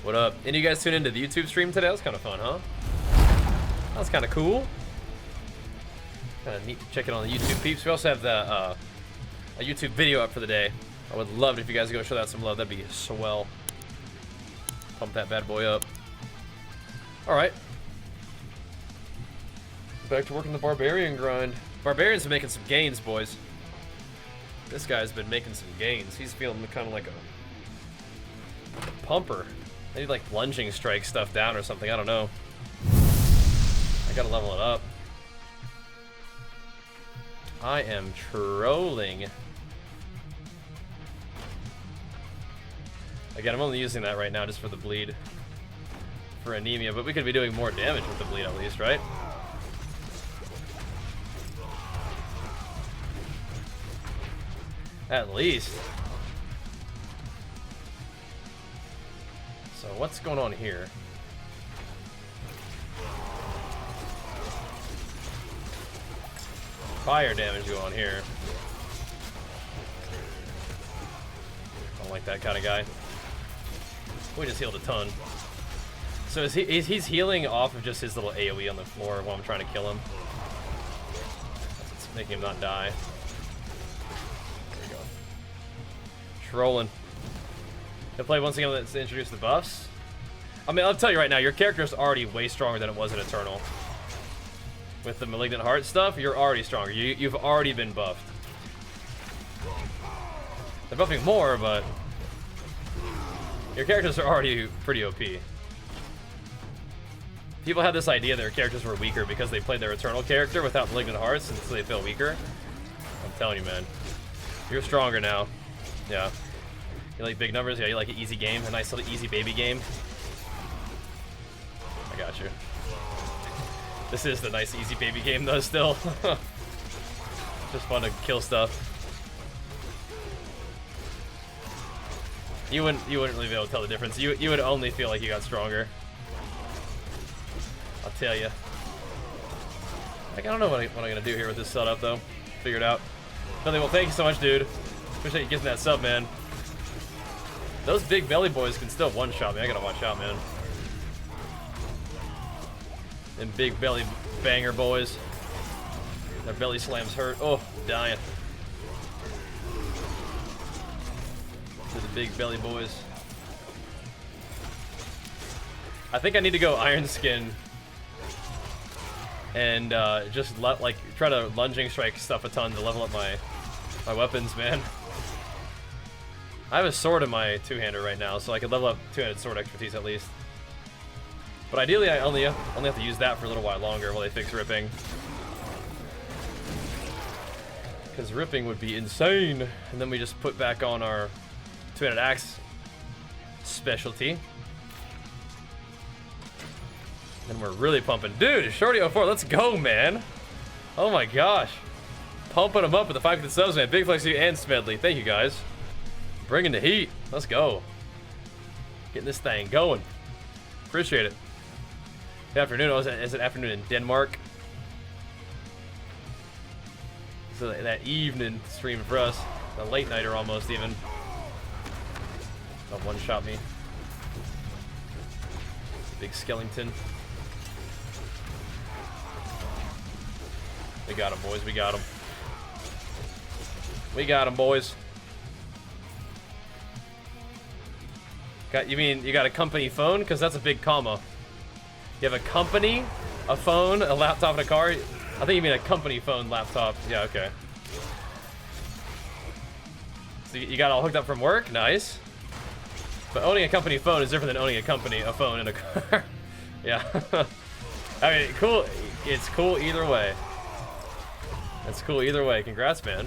What up? Any of you guys tune into the YouTube stream today? That was kind of fun, huh? That was kind of cool. Kind of neat to check it on the YouTube peeps. We also have the a YouTube video up for the day. I would love it if you guys go show that some love. That'd be swell. Pump that bad boy up. All right. Back to working the Barbarian grind. Barbarian's been making some gains, boys. This guy's been making some gains. He's feeling kind of like a pumper. Maybe like lunging strike stuff down or something. I don't know. I gotta level it up. I am trolling. Again, I'm only using that right now just for the bleed. For anemia, but we could be doing more damage with the bleed at least, right? At least. So what's going on here? Fire damage going on here. Don't like that kind of guy. We just healed a ton. So he's healing off of just his little AoE on the floor while I'm trying to kill him. That's what's making him not die. There we go. Trolling. Gonna play once again to introduce the buffs. I mean, I'll tell you right now, your character's already way stronger than it was in Eternal. With the Malignant Heart stuff, you're already stronger. You've already been buffed. They're buffing more, but your characters are already pretty OP. People had this idea their characters were weaker because they played their Eternal character without Malignant Hearts, and so they feel weaker. I'm telling you, man. You're stronger now. Yeah. You like big numbers? Yeah, you like an easy game? A nice little easy baby game? I got you. This is the nice easy baby game though still. Just fun to kill stuff. You wouldn't really be able to tell the difference. You would only feel like you got stronger. I'll tell you. Like, I don't know what I'm gonna do here with this setup though. Figure it out. Nothing. Well, thank you so much, dude. Appreciate you getting that sub, man. Those big belly boys can still one-shot me. I gotta watch out, man. Them big belly banger boys. Their belly slams hurt. Oh, dying. To the big belly boys. I think I need to go Iron Skin and just try to lunging strike stuff a ton to level up my weapons, man. I have a sword in my two-hander right now, so I could level up two-handed sword expertise at least. But ideally, I only have to use that for a little while longer while they fix ripping. Because ripping would be insane. And then we just put back on our two-handed axe specialty. Then we're really pumping. Dude, Shorty 04, let's go, man. Oh my gosh. Pumping them up with the 5 subs, man. Big flex to you and Smedley. Thank you, guys. Bringing the heat. Let's go. Getting this thing going. Appreciate it. Good afternoon. Is it afternoon in Denmark? So that evening stream for us. The late nighter almost even. Don't one-shot me. Big skeleton. We got him, boys. We got him. We got him, boys. You mean you got a company phone? Because that's a big comma. You have a company, a phone, a laptop, and a car? I think you mean a company phone, laptop. Yeah, okay. So you got all hooked up from work? Nice. But owning a company phone is different than owning a phone, and a car. Yeah. I mean, cool. It's cool either way. It's cool either way. Congrats, man.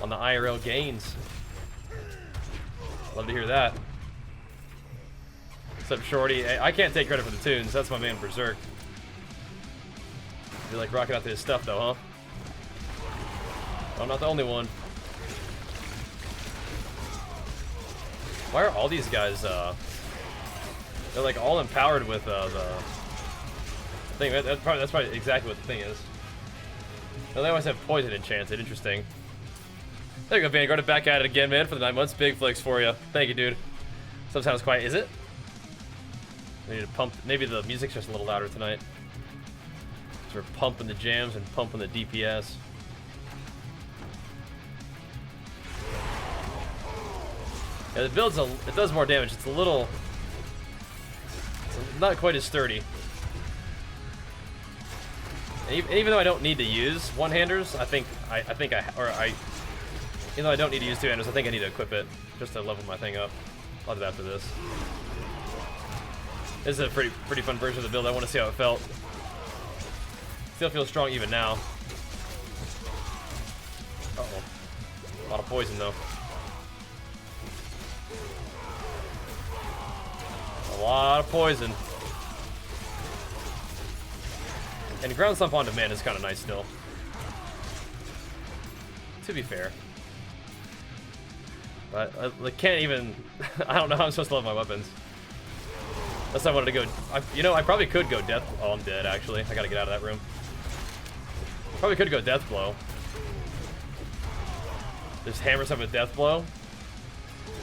On the IRL gains. Love to hear that. What's up, Shorty? I can't take credit for the tunes. That's my man, Berserk. You like rocking out to his stuff, though, huh? I'm not the only one. Why are all these guys, they're like all empowered with the thing? That's probably exactly what the thing is. No, they always have poison enchanted. Interesting. There you go, Vanguard. Back at it again, man, for the 9 months. Big flicks for you. Thank you, dude. Sometimes quiet. Is it? I need to pump. Maybe the music's just a little louder tonight. So we're pumping the jams and pumping the DPS. Yeah, the build's it does more damage. It's a little, it's not quite as sturdy. And even though I don't need to use one-handers, even though I don't need to use two-handers, I think I need to equip it just to level my thing up. I'll do that after this. This is a pretty fun version of the build. I want to see how it felt. Still feels strong even now. Uh-oh. A lot of poison though. A lot of poison. And ground stomp on demand is kind of nice still. To be fair. But I can't even... I don't know how I'm supposed to level my weapons. Unless I wanted to go... you know, I probably could go death... Oh, I'm dead, actually. I gotta get out of that room. Probably could go death blow. Just hammer some with death blow.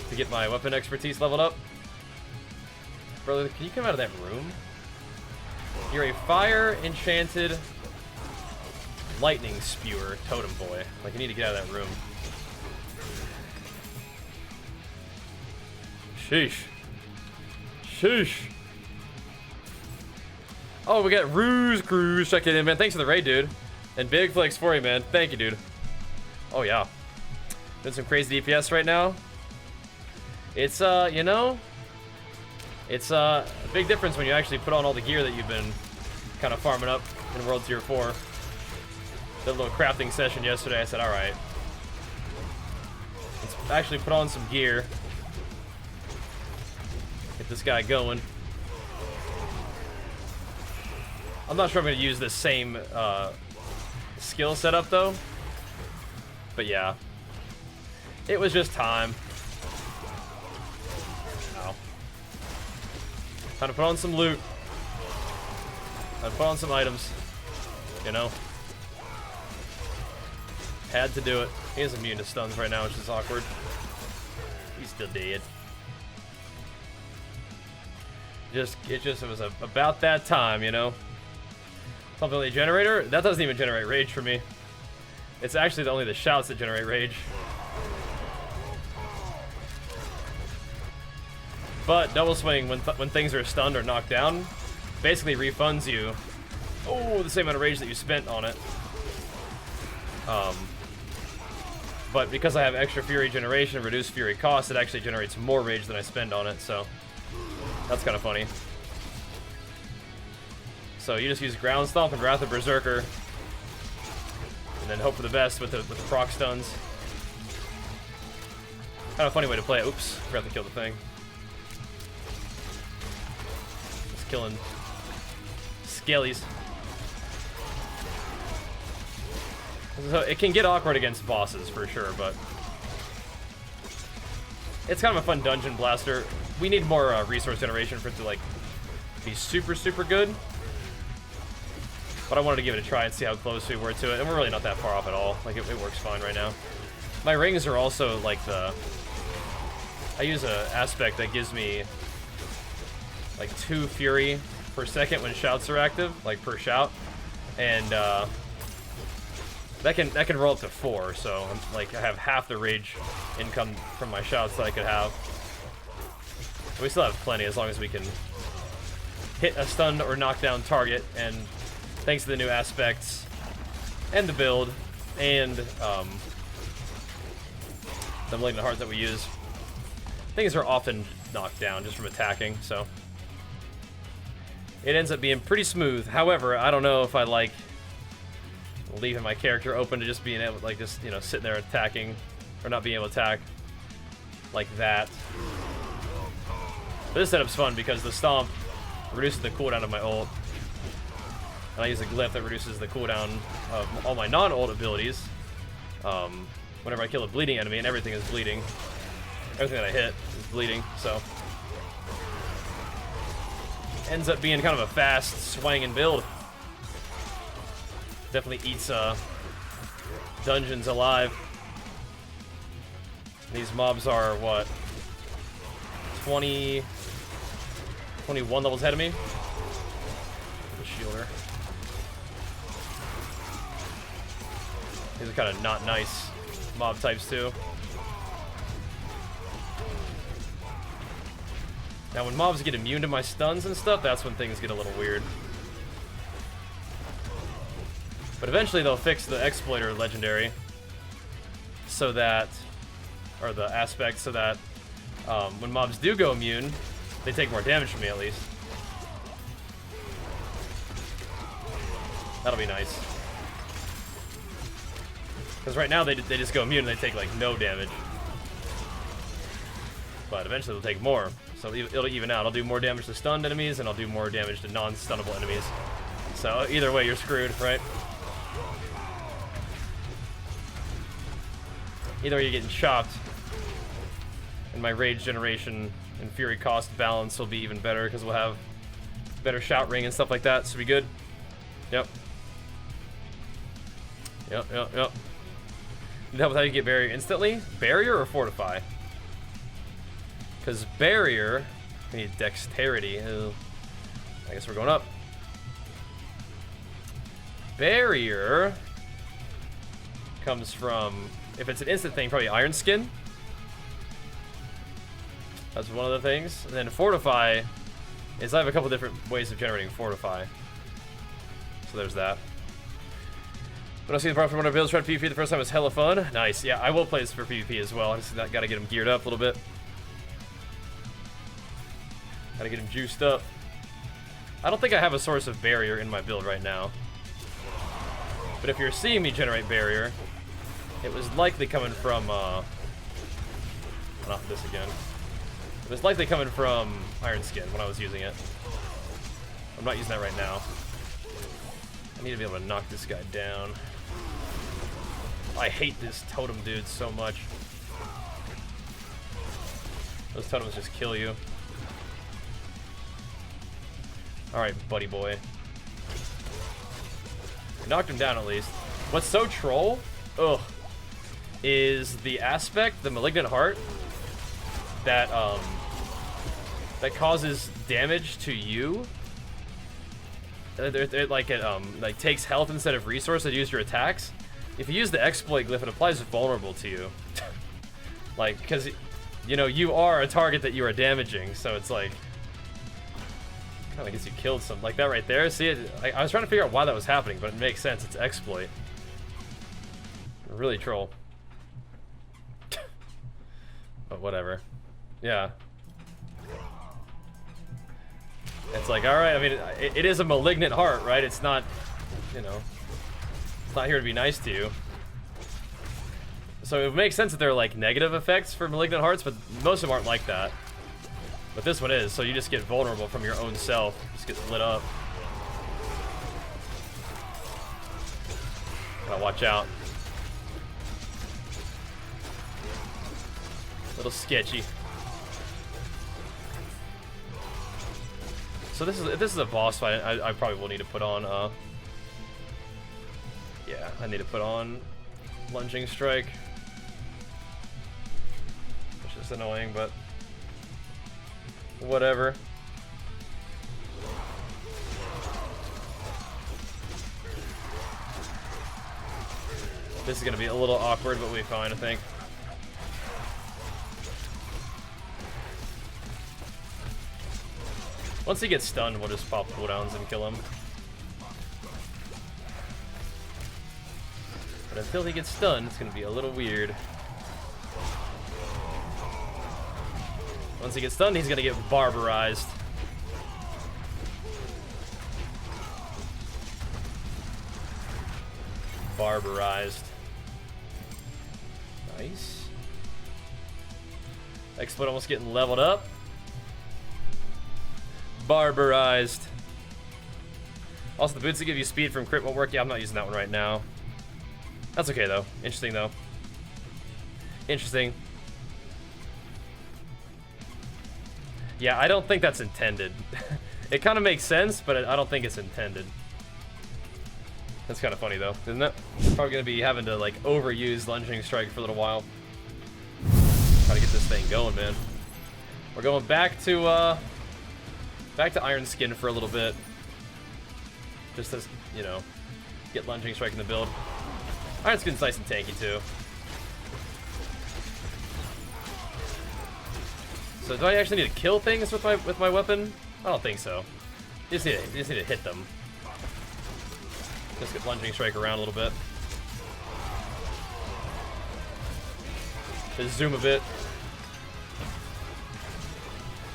To get my weapon expertise leveled up. Brother, can you come out of that room? You're a fire enchanted lightning spewer totem boy. Like, you need to get out of that room. Sheesh. Sheesh. Oh, we got Ruse Cruise checking in, man. Thanks for the raid, dude. And big flex for you, man. Thank you, dude. Oh, yeah. Doing some crazy DPS right now. It's, you know... It's a big difference when you actually put on all the gear that you've been kind of farming up in World Tier 4. Did a little crafting session yesterday. I said, alright. Let's actually put on some gear. Get this guy going. I'm not sure I'm going to use this same skill setup though. But yeah. It was just time. Ow. Time to put on some loot. Time to put on some items. You know? Had to do it. He is immune to stuns right now, which is awkward. He's still dead. It was about that time, you know? Something like generator? That doesn't even generate rage for me. It's actually only the shouts that generate rage. But double swing when things are stunned or knocked down basically refunds you the same amount of rage that you spent on it. But because I have extra fury generation and reduced fury cost, it actually generates more rage than I spend on it, so that's kind of funny. So you just use ground stomp and Wrath of Berserker, and then hope for the best with the proc stuns. Kind of funny way to play it. Oops, forgot to kill the thing. Just killing scalies. So it can get awkward against bosses for sure, but it's kind of a fun dungeon blaster. We need more resource generation for it to like be super good. But I wanted to give it a try and see how close we were to it, and we're really not that far off at all. Like it works fine right now. My rings are also like I use an aspect that gives me like 2 fury per second when shouts are active, like per shout, and that can roll up to 4. So I'm like I have half the rage income from my shouts that I could have. We still have plenty as long as we can hit a stun or knockdown target, and thanks to the new aspects and the build and the Malignant Heart that we use, things are often knocked down just from attacking, so it ends up being pretty smooth. However, I don't know if I like leaving my character open to just being able, like, just, you know, sitting there attacking or not being able to attack like that. But this setup's fun because the stomp reduces the cooldown of my ult. And I use a glyph that reduces the cooldown of all my non-ult abilities. Whenever I kill a bleeding enemy, and everything is bleeding. Everything that I hit is bleeding, so. Ends up being kind of a fast, swinging build. Definitely eats dungeons alive. These mobs are, what? 20, 21 levels ahead of me. The shielder. These are kind of not nice mob types too. Now when mobs get immune to my stuns and stuff, that's when things get a little weird. But eventually they'll fix the exploiter legendary so that, or the aspect so that when mobs do go immune, they take more damage from me at least. That'll be nice. Because right now they just go immune and they take like no damage. But eventually they'll take more. So it'll even out. I'll do more damage to stunned enemies and I'll do more damage to non-stunnable enemies. So either way you're screwed, right? Either way you're getting chopped. And my rage generation and fury cost balance will be even better because we'll have better shout ring and stuff like that. So be good. Yep. Yep. Need help with how you get barrier instantly? Barrier or fortify? Because barrier, we need dexterity. Ew. I guess we're going up. Barrier comes from, if it's an instant thing, probably iron skin. That's one of the things. And then fortify is I have a couple different ways of generating fortify. So there's that. But I see the problem from one of our builds trying PvP the first time was hella fun. Nice. Yeah, I will play this for PvP as well. I just got to get him geared up a little bit. Got to get him juiced up. I don't think I have a source of barrier in my build right now. But if you're seeing me generate barrier, it was likely coming from, not this again. It was likely coming from Iron Skin when I was using it. I'm not using that right now. I need to be able to knock this guy down. I hate this totem dude so much. Those totems just kill you. Alright, buddy boy. Knocked him down at least. What's so troll, is the aspect, the Malignant Heart, that that causes damage to you. It like takes health instead of resource to use your attacks. If you use the exploit glyph, it applies vulnerable to you. Like, because you know you are a target that you are damaging, so it's like kind of gets you killed. Something like that right there. See it? I was trying to figure out why that was happening, but it makes sense. It's exploit. Really troll. But whatever. Yeah. It's like, alright, I mean, it is a Malignant Heart, right? It's not, you know, it's not here to be nice to you. So it makes sense that there are, like, negative effects for Malignant Hearts, but most of them aren't like that. But this one is, so you just get vulnerable from your own self. Just get lit up. Gotta watch out. A little sketchy. So this is a boss fight. I probably will need to put on yeah, I need to put on Lunging Strike, which is annoying, but whatever. This is gonna be a little awkward, but we'll be fine, I think. Once he gets stunned, we'll just pop cooldowns and kill him. But until he gets stunned, it's gonna be a little weird. Once he gets stunned, he's gonna get barbarized. Barbarized. Nice. Exploit almost getting leveled up. Barbarized. Also, the boots that give you speed from crit won't work. Yeah, I'm not using that one right now. That's okay, though. Interesting, though. Interesting. Yeah, I don't think that's intended. It kind of makes sense, but I don't think it's intended. That's kind of funny, though, isn't it? Probably going to be having to, like, overuse Lunging Strike for a little while. Try to get this thing going, man. We're going back to Iron Skin for a little bit. Just as, you know, get Lunging Strike in the build. Iron Skin's nice and tanky too. So do I actually need to kill things with my weapon? I don't think so. You just need to hit them. Just get Lunging Strike around a little bit. Just zoom a bit.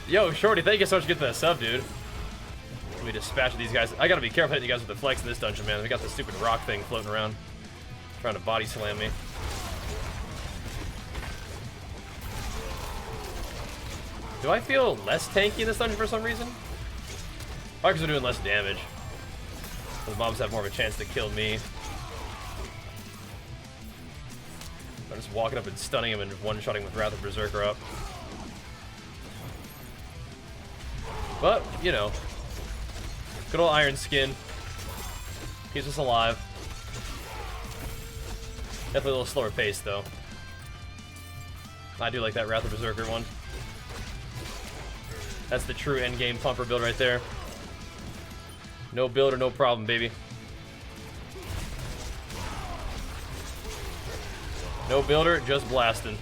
Yo, Shorty, thank you so much for getting that sub, dude. Let me dispatch these guys. I gotta be careful hitting you guys with the flex in this dungeon, man. We got this stupid rock thing floating around, trying to body slam me. Do I feel less tanky in this dungeon for some reason? Probably because we're doing less damage. The mobs have more of a chance to kill me. I'm just walking up and stunning him and one-shotting with Wrath of Berserker up. But, you know, good old Iron Skin keeps us alive. Definitely a little slower pace, though. I do like that Wrath of Berserker one. That's the true endgame pumper build right there. No build or no problem, baby. No builder, just blasting.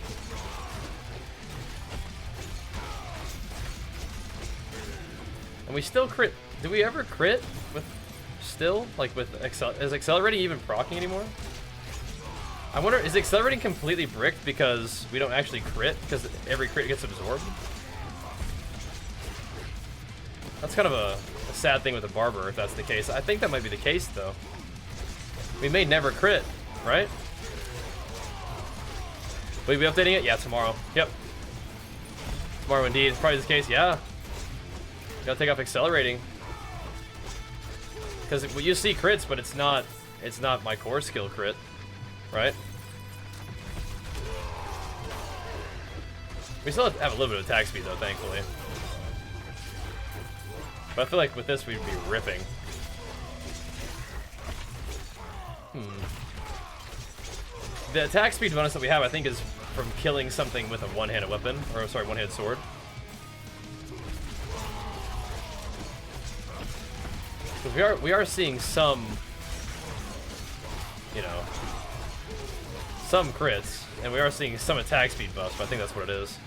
And we still crit. Do we ever crit with still? Like with is accelerating even proccing anymore? I wonder, is accelerating completely bricked because we don't actually crit because every crit gets absorbed? That's kind of a sad thing with the Barber if that's the case. I think that might be the case though. We may never crit, right? Will you be updating it? Yeah, tomorrow. Yep. Tomorrow indeed. It's probably the case. Yeah. Gotta take off accelerating. Because you see crits, but it's not my core skill crit. Right? We still have a little bit of attack speed though, thankfully. But I feel like with this we'd be ripping. The attack speed bonus that we have, I think, is from killing something with a one-handed weapon, or sorry, one-handed sword. Because we are seeing some, you know, some crits, and we are seeing some attack speed buffs. But I think that's what it is.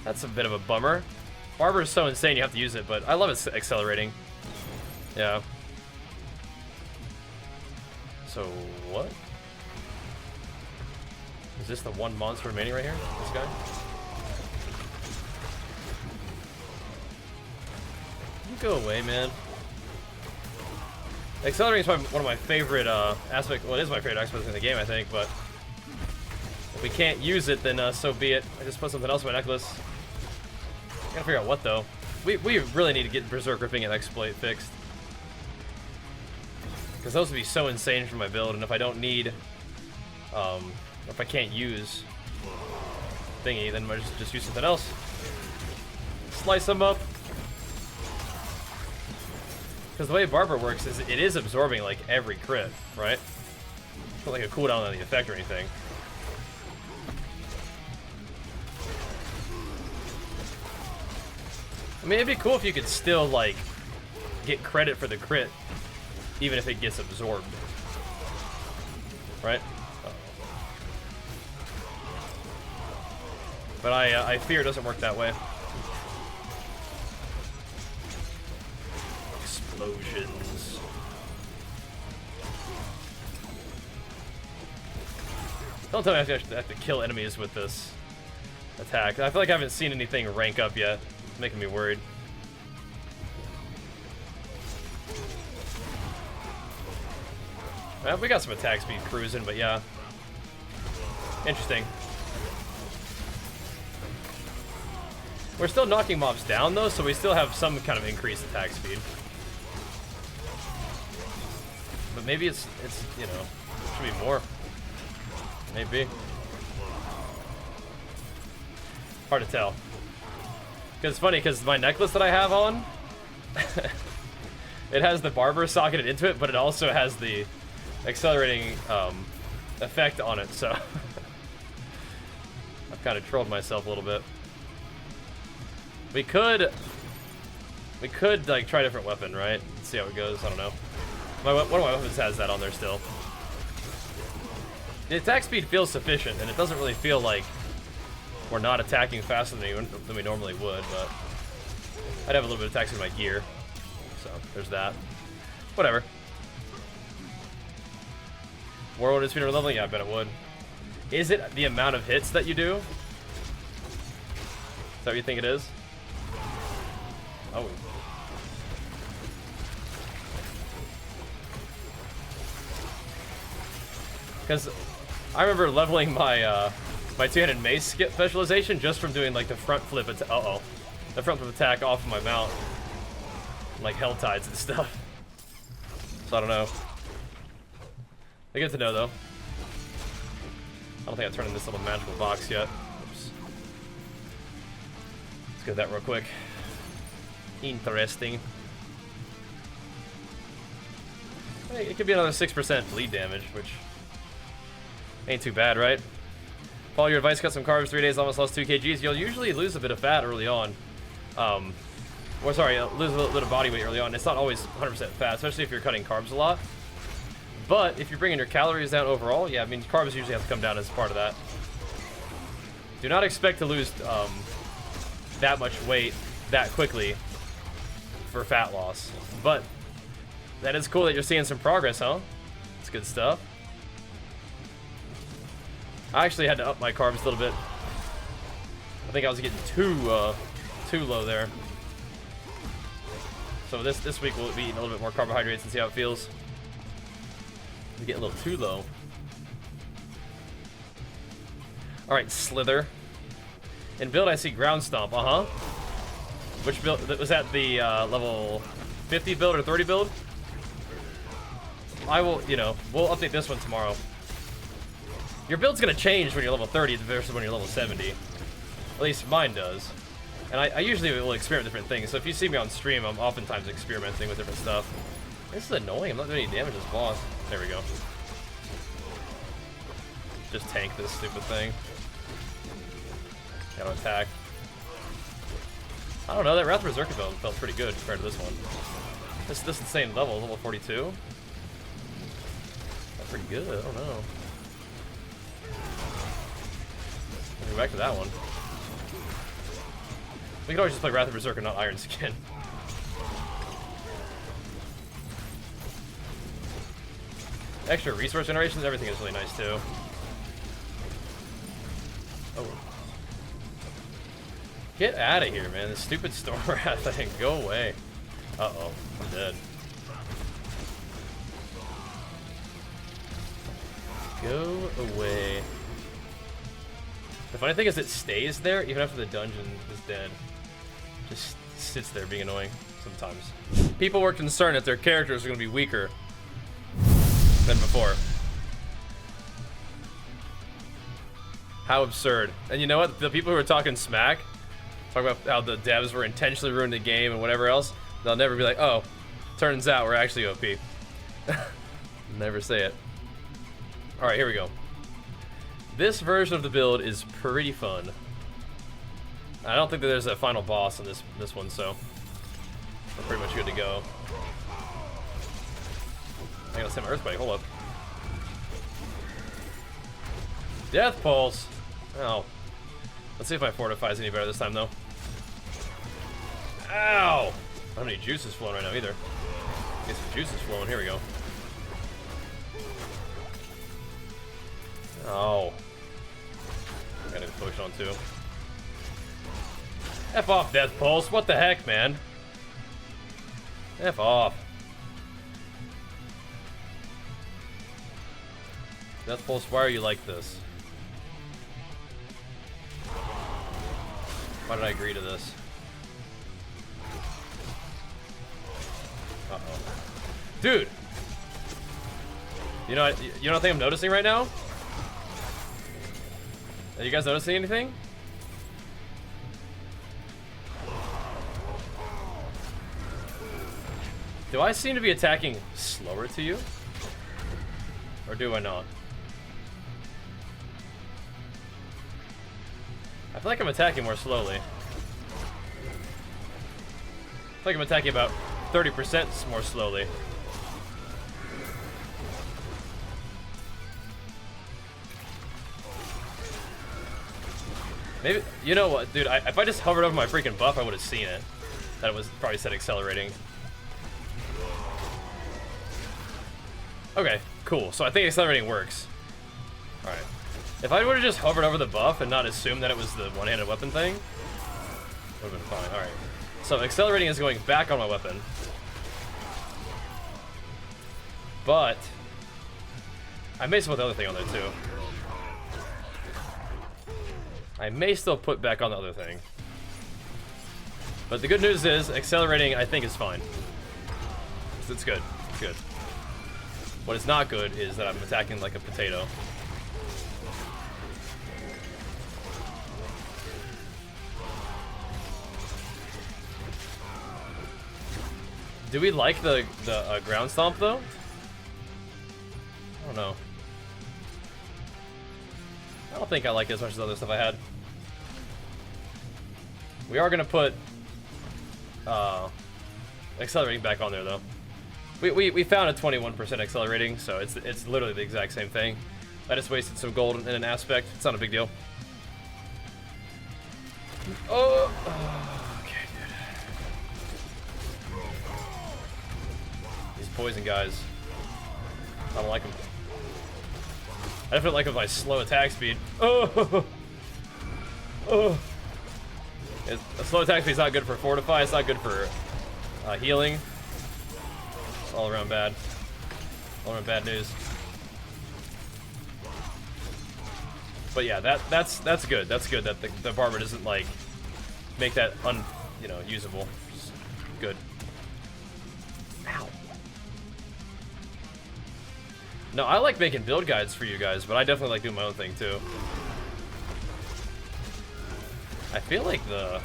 That's a bit of a bummer. Barber is so insane, you have to use it, but I love it accelerating. Yeah. So what? Is this the one monster remaining right here? This guy? You go away, man. Accelerating is probably one of my favorite aspects. Well, it is my favorite aspect in the game, I think. But if we can't use it, then so be it. I just put something else in my necklace. Gotta figure out what though. We really need to get Berserk Ripping and Exploit fixed. Because those would be so insane for my build, and if I don't need, if I can't use thingy, then I just use something else. Slice them up. Because the way Barber works is it is absorbing like every crit, right? It's not like a cooldown on the effect or anything. I mean, it'd be cool if you could still like get credit for the crit, even if it gets absorbed, right? But I fear it doesn't work that way. Explosions. Don't tell me I have to kill enemies with this attack. I feel like I haven't seen anything rank up yet. It's making me worried. Well, we got some attack speed cruising, but yeah. Interesting. We're still knocking mobs down though, so we still have some kind of increased attack speed. But maybe it's you know, should be more. Maybe. Hard to tell. Because it's funny, because my necklace that I have on, it has the Barber socketed into it, but it also has the accelerating effect on it, so I've kind of trolled myself a little bit. We could like try a different weapon, right? See how it goes. I don't know. One of my weapons has that on there still. The attack speed feels sufficient, and it doesn't really feel like we're not attacking faster than we normally would, but I'd have a little bit of attack speed in my gear. So there's that. Whatever. War would speed leveling? Yeah, I bet it would. Is it the amount of hits that you do? Is that what you think it is? Oh. Because I remember leveling my my two-handed mace specialization just from doing like the front flip the front flip attack off of my mount, like hell tides and stuff. So I don't know. I get to know though. I don't think I turned in this little magical box yet. Oops. Let's get that real quick. Interesting. It could be another 6% bleed damage, which ain't too bad, right? Follow your advice, cut some carbs, 3 days, almost lost 2 kgs. You'll usually lose a bit of fat early on. Lose a little bit of body weight early on. It's not always 100% fat, especially if you're cutting carbs a lot. But if you're bringing your calories down overall, yeah, I mean, carbs usually have to come down as part of that. Do not expect to lose that much weight that quickly for fat loss. But that is cool that you're seeing some progress, huh? It's good stuff. I actually had to up my carbs a little bit. I think I was getting too low there. So this week we'll be eating a little bit more carbohydrates and see how it feels. We get a little too low. All right, Slither. In build, I see Ground Stomp. Which build was that? The level 50 build or 30 build? I will, we'll update this one tomorrow. Your build's gonna change when you're level 30 versus when you're level 70. At least mine does. And I usually will experiment with different things. So if you see me on stream, I'm oftentimes experimenting with different stuff. This is annoying. I'm not doing any damage to this boss. There we go. Just tank this stupid thing. Gotta attack. I don't know. That Wrath Berserker build felt pretty good compared to this one. This insane level, level 42. That's pretty good. I don't know. Let's go back to that one. We could always just play Wrath of Berserker, not Iron Skin. Extra resource generations, everything is really nice too. Oh. Get out of here, man. This stupid Storm Wrath thing. Go away. Uh-oh. I'm dead. Go away. The funny thing is it stays there even after the dungeon is dead. Just sits there being annoying sometimes. People were concerned that their characters are going to be weaker than before. How absurd. And you know what? The people who are talking smack, talk about how the devs were intentionally ruining the game and whatever else, they'll never be like, oh, turns out we're actually OP. Never say it. Alright, here we go. This version of the build is pretty fun. I don't think that there's a final boss in this one, so we're pretty much good to go. I gotta send my Earthquake, hold up. Death Pulse! Oh. Let's see if my Fortify's any better this time, though. Ow! I don't have any juices flowing right now, either. Get some juices flowing, here we go. Oh. I gotta push on, too. F off, Death Pulse, what the heck, man? F off. Death Pulse, why are you like this? Why did I agree to this? Uh-oh. Dude! You know what I think I'm noticing right now? Are you guys noticing anything? Do I seem to be attacking slower to you? Or do I not? I feel like I'm attacking more slowly. It's like I'm attacking about 30% more slowly. Maybe, you know what, dude, if I just hovered over my freaking buff, I would have seen it. That it was probably said accelerating. Okay, cool. So I think accelerating works. Alright. If I would have just hovered over the buff and not assumed that it was the one-handed weapon thing, would have been fine. Alright. So accelerating is going back on my weapon. But I may still put the other thing on there too. I may still put back on the other thing. But the good news is, accelerating I think is fine. It's good. It's good. What is not good is that I'm attacking like a potato. Do we like the ground stomp though? I don't know. I don't think I like it as much as other stuff I had. We are gonna put accelerating back on there though. We found a 21% accelerating, so it's literally the exact same thing. I just wasted some gold in an aspect. It's not a big deal. Oh, okay, dude. These poison guys. I don't like them. I definitely like them with my slow attack speed. Oh, oh. A slow attack speed is not good for fortify. It's not good for healing. It's all around bad. All around bad news. But yeah, that's good. That's good that the barber doesn't like make that usable. Just good. Ow. No, I like making build guides for you guys, but I definitely like doing my own thing too. I feel like the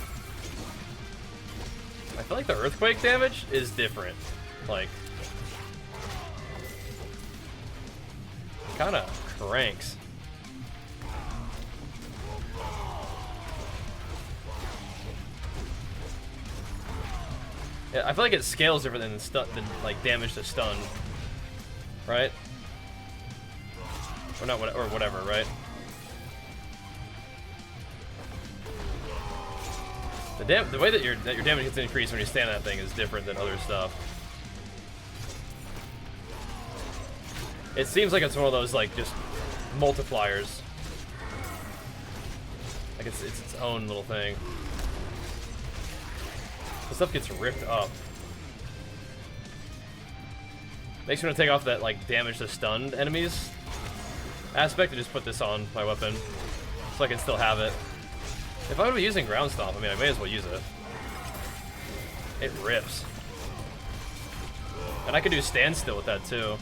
earthquake damage is different. Like, kind of cranks. Yeah, I feel like it scales different than like damage to stun, right? Or not, or whatever, right? The way that your damage gets increased when you stand on that thing is different than other stuff. It seems like it's one of those like just multipliers. Like it's its own little thing. The stuff gets ripped up. Makes me want to take off that like damage to stunned enemies aspect and just put this on my weapon so I can still have it. If I'm gonna be using ground stomp, I mean I may as well use it. It rips. And I could do standstill with that too.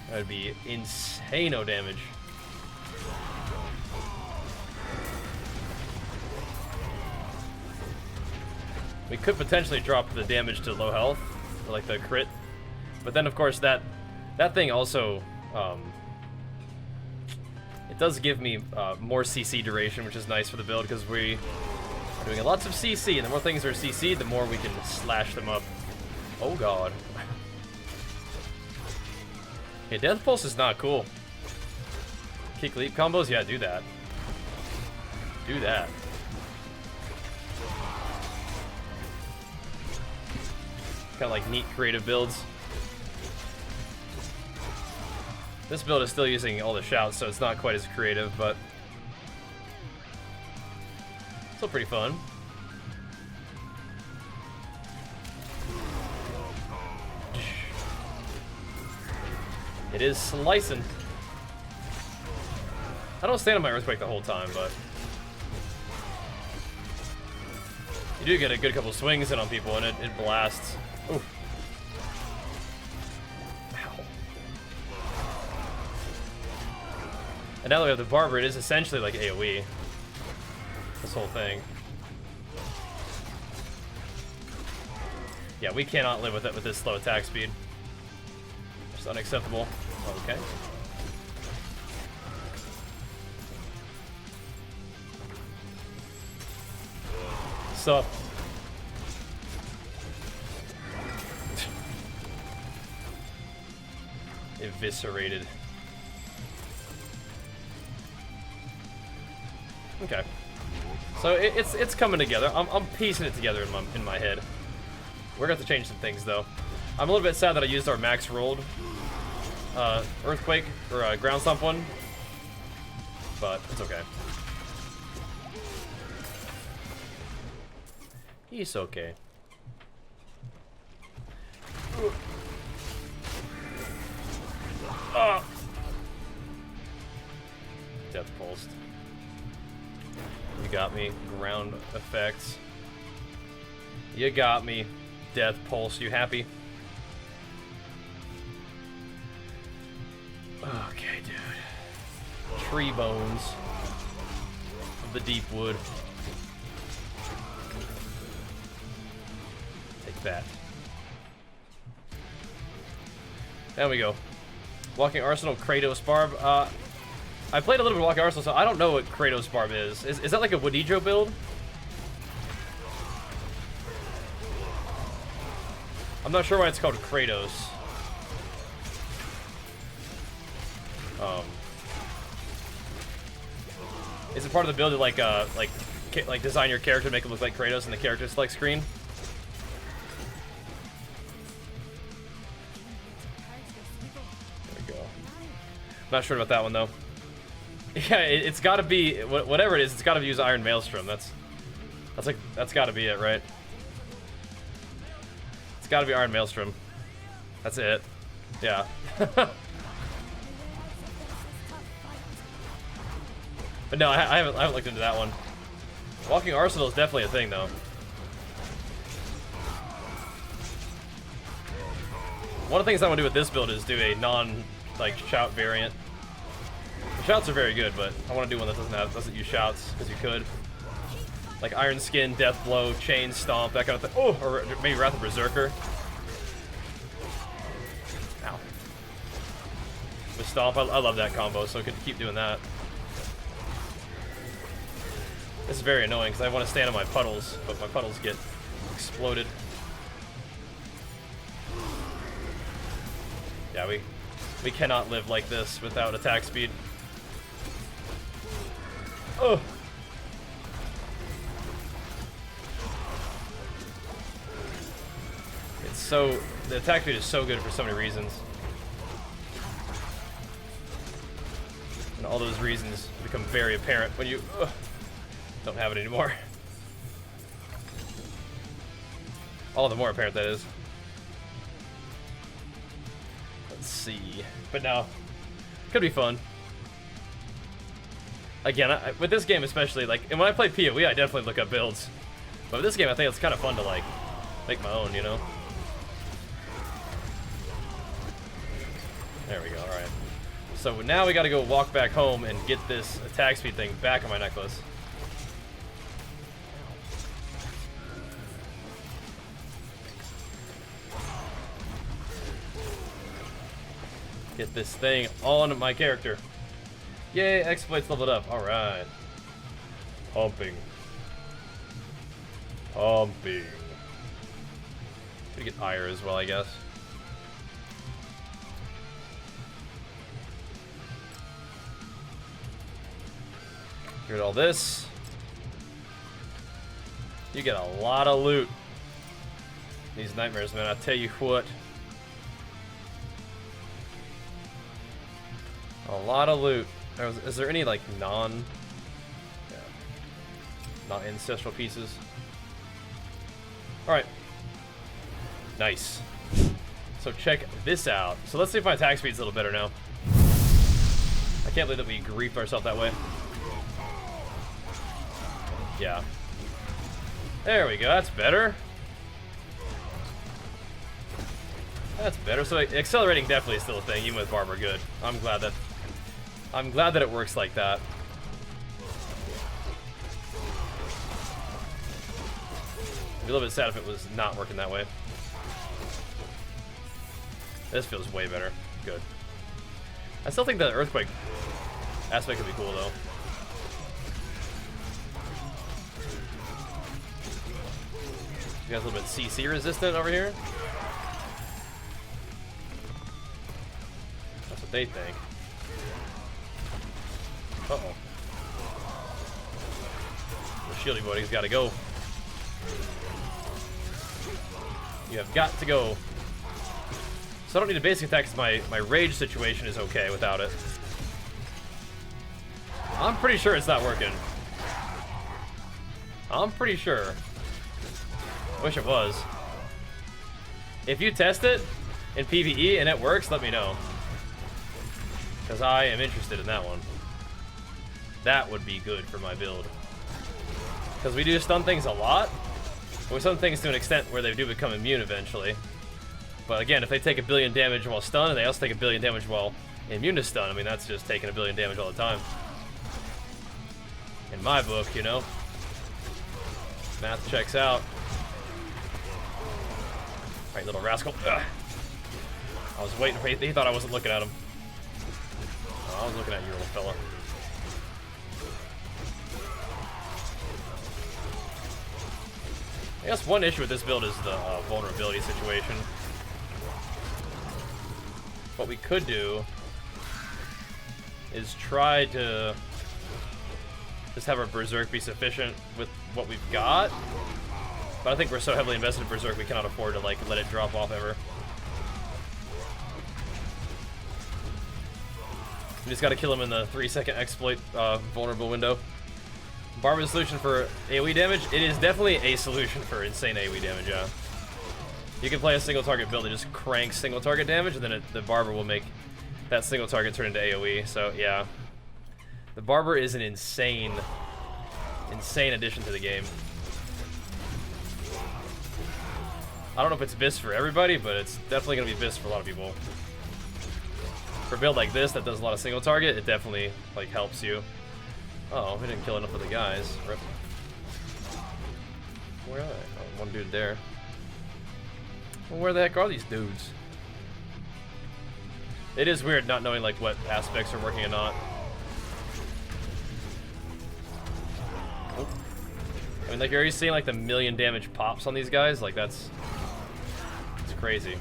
That would be insane-o damage. We could potentially drop the damage to low health, or like the crit. But then of course that thing also it does give me more CC duration, which is nice for the build because we are doing lots of CC, and the more things are CC'd, the more we can slash them up. Oh god. Okay, Death Pulse is not cool. Kick leap combos? Yeah, do that. Do that. Kind of like neat creative builds. This build is still using all the shouts, so it's not quite as creative, but still pretty fun. It is slicing. I don't stand on my earthquake the whole time, but you do get a good couple swings in on people, and it blasts. Ooh. And now that we have the barber, it is essentially like AoE. This whole thing. Yeah, we cannot live with it with this slow attack speed. It's unacceptable. Okay. stuff. Eviscerated. Okay. So it's coming together. I'm piecing it together in my head. We're gonna have to change some things though. I'm a little bit sad that I used our max rolled earthquake or ground stomp one, but it's okay. He's okay. Death pulsed. You got me. Ground effects. You got me. Death pulse. You happy? Okay, dude. Tree bones of the deep wood. Take that. There we go. Walking Arsenal, Kratos Barb. I played a little bit of Walking Arsenal, so I don't know what Kratos Barb is. Is that like a Woodidro build? I'm not sure why it's called Kratos. Is it part of the build to like design your character to make it look like Kratos in the character select screen? There we go. Not sure about that one though. Yeah, it's got to be whatever it is. It's got to use Iron Maelstrom. That's got to be it, right? It's got to be Iron Maelstrom. That's it. Yeah. But no, I haven't looked into that one. Walking Arsenal is definitely a thing, though. One of the things I want to do with this build is do a shout variant. The shouts are very good, but I want to do one that doesn't use shouts, because you could. Like Iron Skin, Death Blow, Chain Stomp, that kind of thing. Oh, or maybe Wrath of Berserker. Ow. With Stomp, I love that combo, so I could keep doing that. This is very annoying, because I want to stand on my puddles, but my puddles get exploded. Yeah, we cannot live like this without attack speed. Oh. The attack speed is so good for so many reasons. And all those reasons become very apparent when you don't have it anymore. All the more apparent, that is. Let's see. But no, could be fun. Again, with this game especially, and when I play PoE, I definitely look up builds. But with this game, I think it's kind of fun to, make my own, you know? There we go, alright. So now we gotta go walk back home and get this attack speed thing back on my necklace. Get this thing on my character. Yay, exploits leveled up. Alright. Pumping. Pumping. We get ire as well, I guess. Get all this. You get a lot of loot. These nightmares, man, I tell you what. A lot of loot. Is there any non-ancestral pieces? Alright. Nice. So check this out. So let's see if my attack speed's a little better now. I can't believe that we griefed ourselves that way. Yeah. There we go, that's better. That's better. So accelerating definitely is still a thing, even with Barber good. I'm glad that it works like that. I'd be a little bit sad if it was not working that way. This feels way better. Good. I still think the earthquake aspect would be cool though. You guys a little bit CC resistant over here. That's what they think. Uh-oh. The shieldy buddy's got to go. You have got to go. So I don't need a basic attack because my rage situation is okay without it. I'm pretty sure it's not working. I'm pretty sure. Wish it was. If you test it in PvE and it works, let me know. Because I am interested in that one. That would be good for my build. Because we do stun things a lot. We stun things to an extent where they do become immune eventually. But again, if they take 1 billion damage while stunned, and they also take 1 billion damage while immune to stun, I mean, that's just taking 1 billion damage all the time. In my book, you know. Math checks out. Right, little rascal. Ugh. I was waiting for him. He thought I wasn't looking at him. Oh, I was looking at you, little fella. I guess one issue with this build is the vulnerability situation. What we could do is try to just have our Berserk be sufficient with what we've got. But I think we're so heavily invested in Berserk we cannot afford to like let it drop off ever. We just gotta kill him in the 3-second exploit vulnerable window. Barber's solution for AoE damage? It is definitely a solution for insane AoE damage, yeah. You can play a single target build that just cranks single target damage, and then the Barber will make that single target turn into AoE, so yeah. The Barber is an insane addition to the game. I don't know if it's BIS for everybody, but it's definitely going to be BIS for a lot of people. For a build like this that does a lot of single target, it definitely like helps you. Oh, we didn't kill enough of the guys. Rip. Where are they? Oh, one dude there. Well, where the heck are these dudes? It is weird not knowing like what aspects are working and not. Oh. I mean, like you're already seeing like the 1 million damage pops on these guys. Like it's crazy.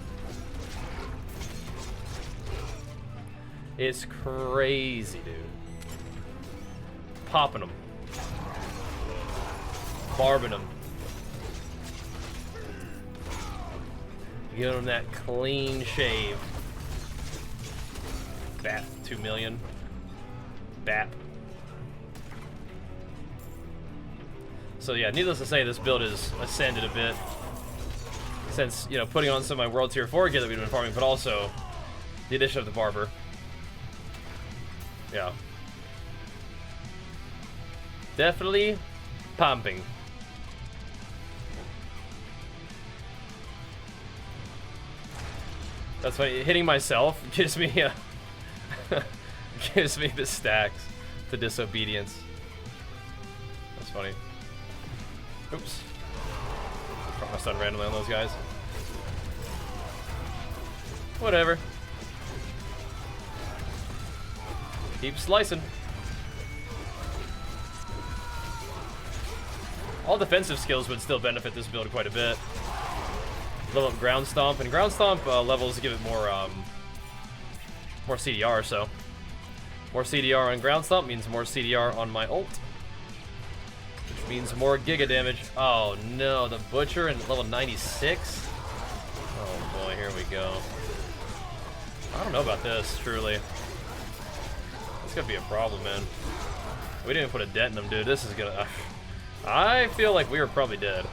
It's crazy, dude. Popping them. Barbing them. Give them that clean shave. Bap. 2 million. Bap. So yeah, needless to say, this build is ascended a bit. Since, you know, putting on some of my World Tier 4 gear that we've been farming, but also the addition of the Barber. Yeah. Definitely pumping. That's why hitting myself gives me gives me the stacks to disobedience. That's funny. Oops. Drop my stun randomly on those guys. Whatever. Keep slicing. All defensive skills would still benefit this build quite a bit. Level up Ground Stomp, and Ground Stomp levels give it more more CDR, so more CDR on Ground Stomp means more CDR on my ult, which means more Giga damage. Oh no, the Butcher in level 96? Oh boy, here we go. I don't know about this, truly. This could be a problem, man. We didn't even put a dent in them, dude. This is gonna... I feel like we were probably dead.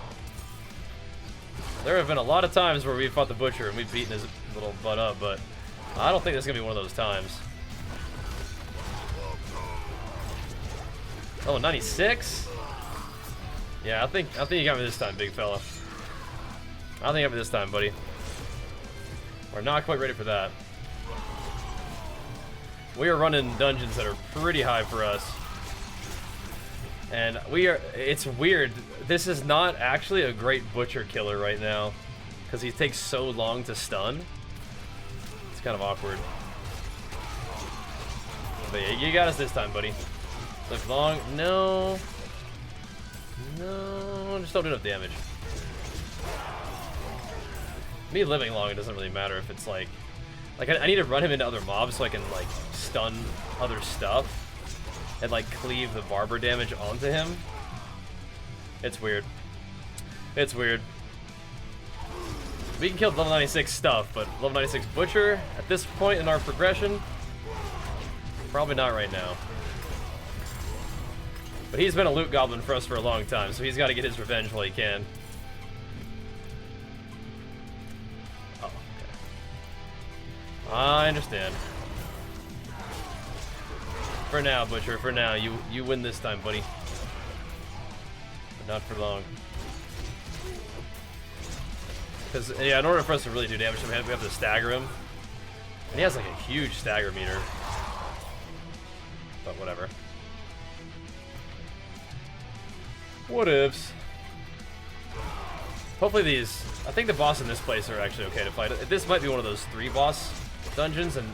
There have been a lot of times where we've fought the Butcher and we've beaten his little butt up, but I don't think this is gonna be one of those times. Oh, 96? Yeah, I think you got me this time, big fella. I think you got me this time, buddy. We're not quite ready for that. We are running dungeons that are pretty high for us. And it's weird. This is not actually a great Butcher killer right now, because he takes so long to stun. It's kind of awkward. But yeah, you got us this time, buddy. Live long. No. No, just don't do enough damage. Me living long, it doesn't really matter if it's like I need to run him into other mobs so I can like stun other stuff and like cleave the barber damage onto him. It's weird. It's weird. We can kill level 96 stuff, but level 96 Butcher at this point in our progression, probably not right now. But he's been a loot goblin for us for a long time, so he's got to get his revenge while he can. Oh, okay. I understand. For now, Butcher, for now. You win this time, buddy. But not for long. Because, yeah, in order for us to really do damage, we have to stagger him. And he has, like, a huge stagger meter. But whatever. What ifs? Hopefully these... I think the boss in this place are actually okay to fight. This might be one of those 3 boss dungeons, and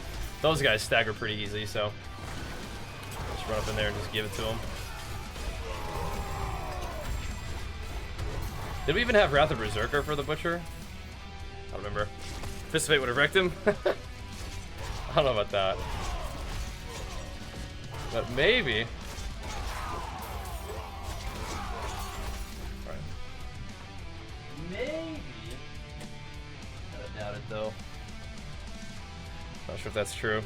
those guys stagger pretty easy, so... Just run up in there and just give it to them. Did we even have Wrath of Berserker for the Butcher? I don't remember. Fistfate would have wrecked him? I don't know about that. But maybe. Alright. Maybe. I doubt it though. Not sure if that's true.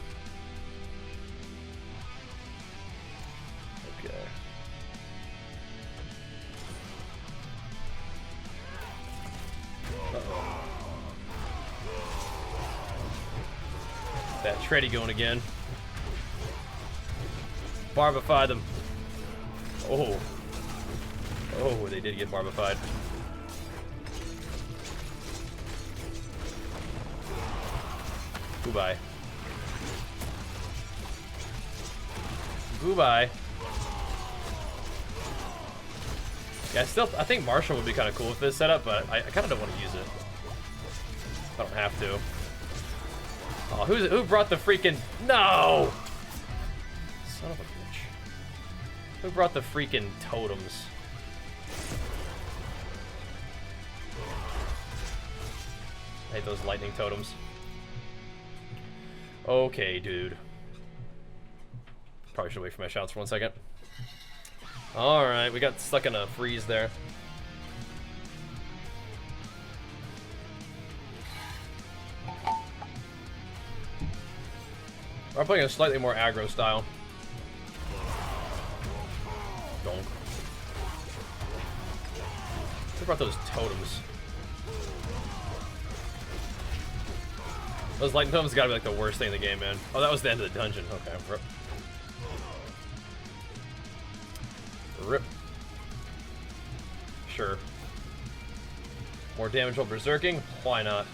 Okay. Uh-oh. That Treddy going again. Barbify them. Oh. Oh, they did get barbified. Goodbye. Goodbye. Yeah, I think Marshall would be kind of cool with this setup, but I kind of don't want to use it. I don't have to. Oh, who brought the freaking... No! Son of a bitch. Who brought the freaking totems? I hate those lightning totems. Okay, dude. Probably should wait for my shouts for 1 second. Alright, we got stuck in a freeze there. I'm playing a slightly more aggro style. Donk. What about those totems? Those lightning totems gotta be like the worst thing in the game, man. Oh, that was the end of the dungeon. Okay, rip. Rip. Sure. More damage while berserking? Why not?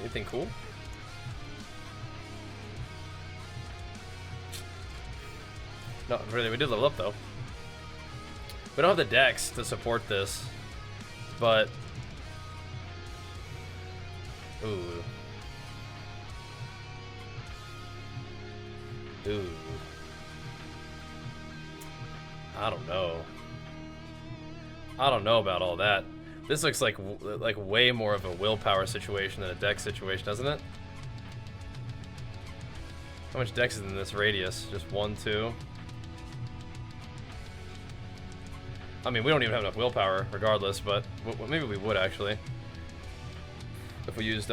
Anything cool? No, really, we did level up though. We don't have the dex to support this, but ooh. Ooh. I don't know. I don't know about all that. This looks like way more of a willpower situation than a dex situation, doesn't it? How much dex is in this radius? Just 1, 2. I mean, we don't even have enough willpower, regardless. But maybe we would actually, if we used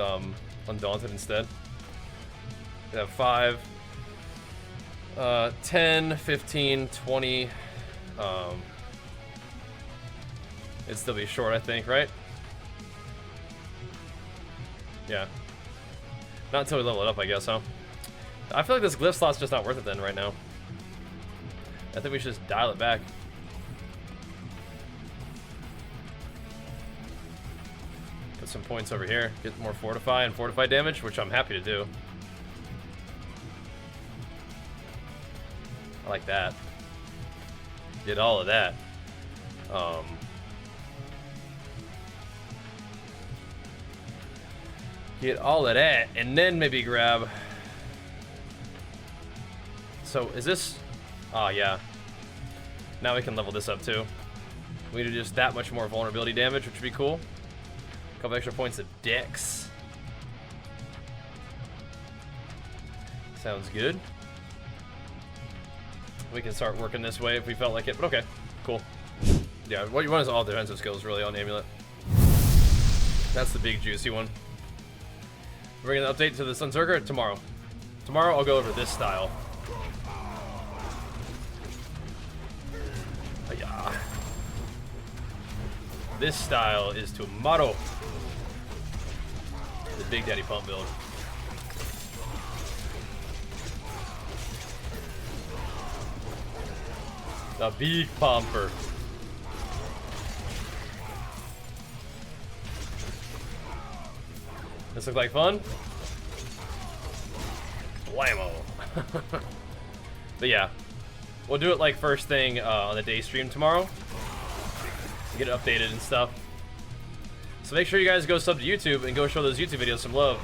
Undaunted instead. We have 5, 10, 15, 20. It'd still be short, I think, right? Yeah. Not until we level it up, I guess, huh? I feel like this glyph slot's just not worth it then right now. I think we should just dial it back. Put some points over here. Get more fortify and fortify damage, which I'm happy to do. I like that. Did all of that. Get all of that, and then maybe grab... So, is this... Oh, yeah. Now we can level this up, too. We do just that much more vulnerability damage, which would be cool. A couple extra points of dex. Sounds good. We can start working this way if we felt like it, but okay, cool. Yeah, what you want is all defensive skills really on Amulet. That's the big juicy one. We're gonna update to the Stunzerker tomorrow. Tomorrow I'll go over this style. Yeah. This style is tomorrow. The Big Daddy Pump build. The Big Pumper. This look like fun? Blammo. But yeah, we'll do it like first thing on the day stream tomorrow. Get it updated and stuff. So make sure you guys go sub to YouTube and go show those YouTube videos some love.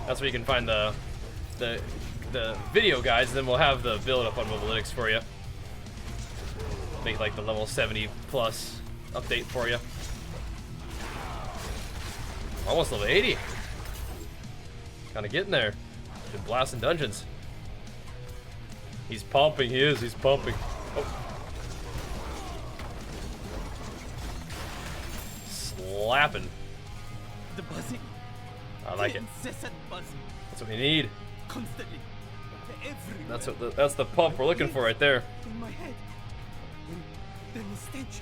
That's where you can find the video guides, and then we'll have the build up on Mobalytics for you. Make like the level 70 plus update for you. Almost level 80. Kind of getting there. Been blasting dungeons. He's pumping, he is, he's pumping. Oh. Slapping. The buzzing. I like it. Incessant buzzing. That's what we need. Constantly. Everywhere. That's the pump we're looking for right there. In my head. Then the stench.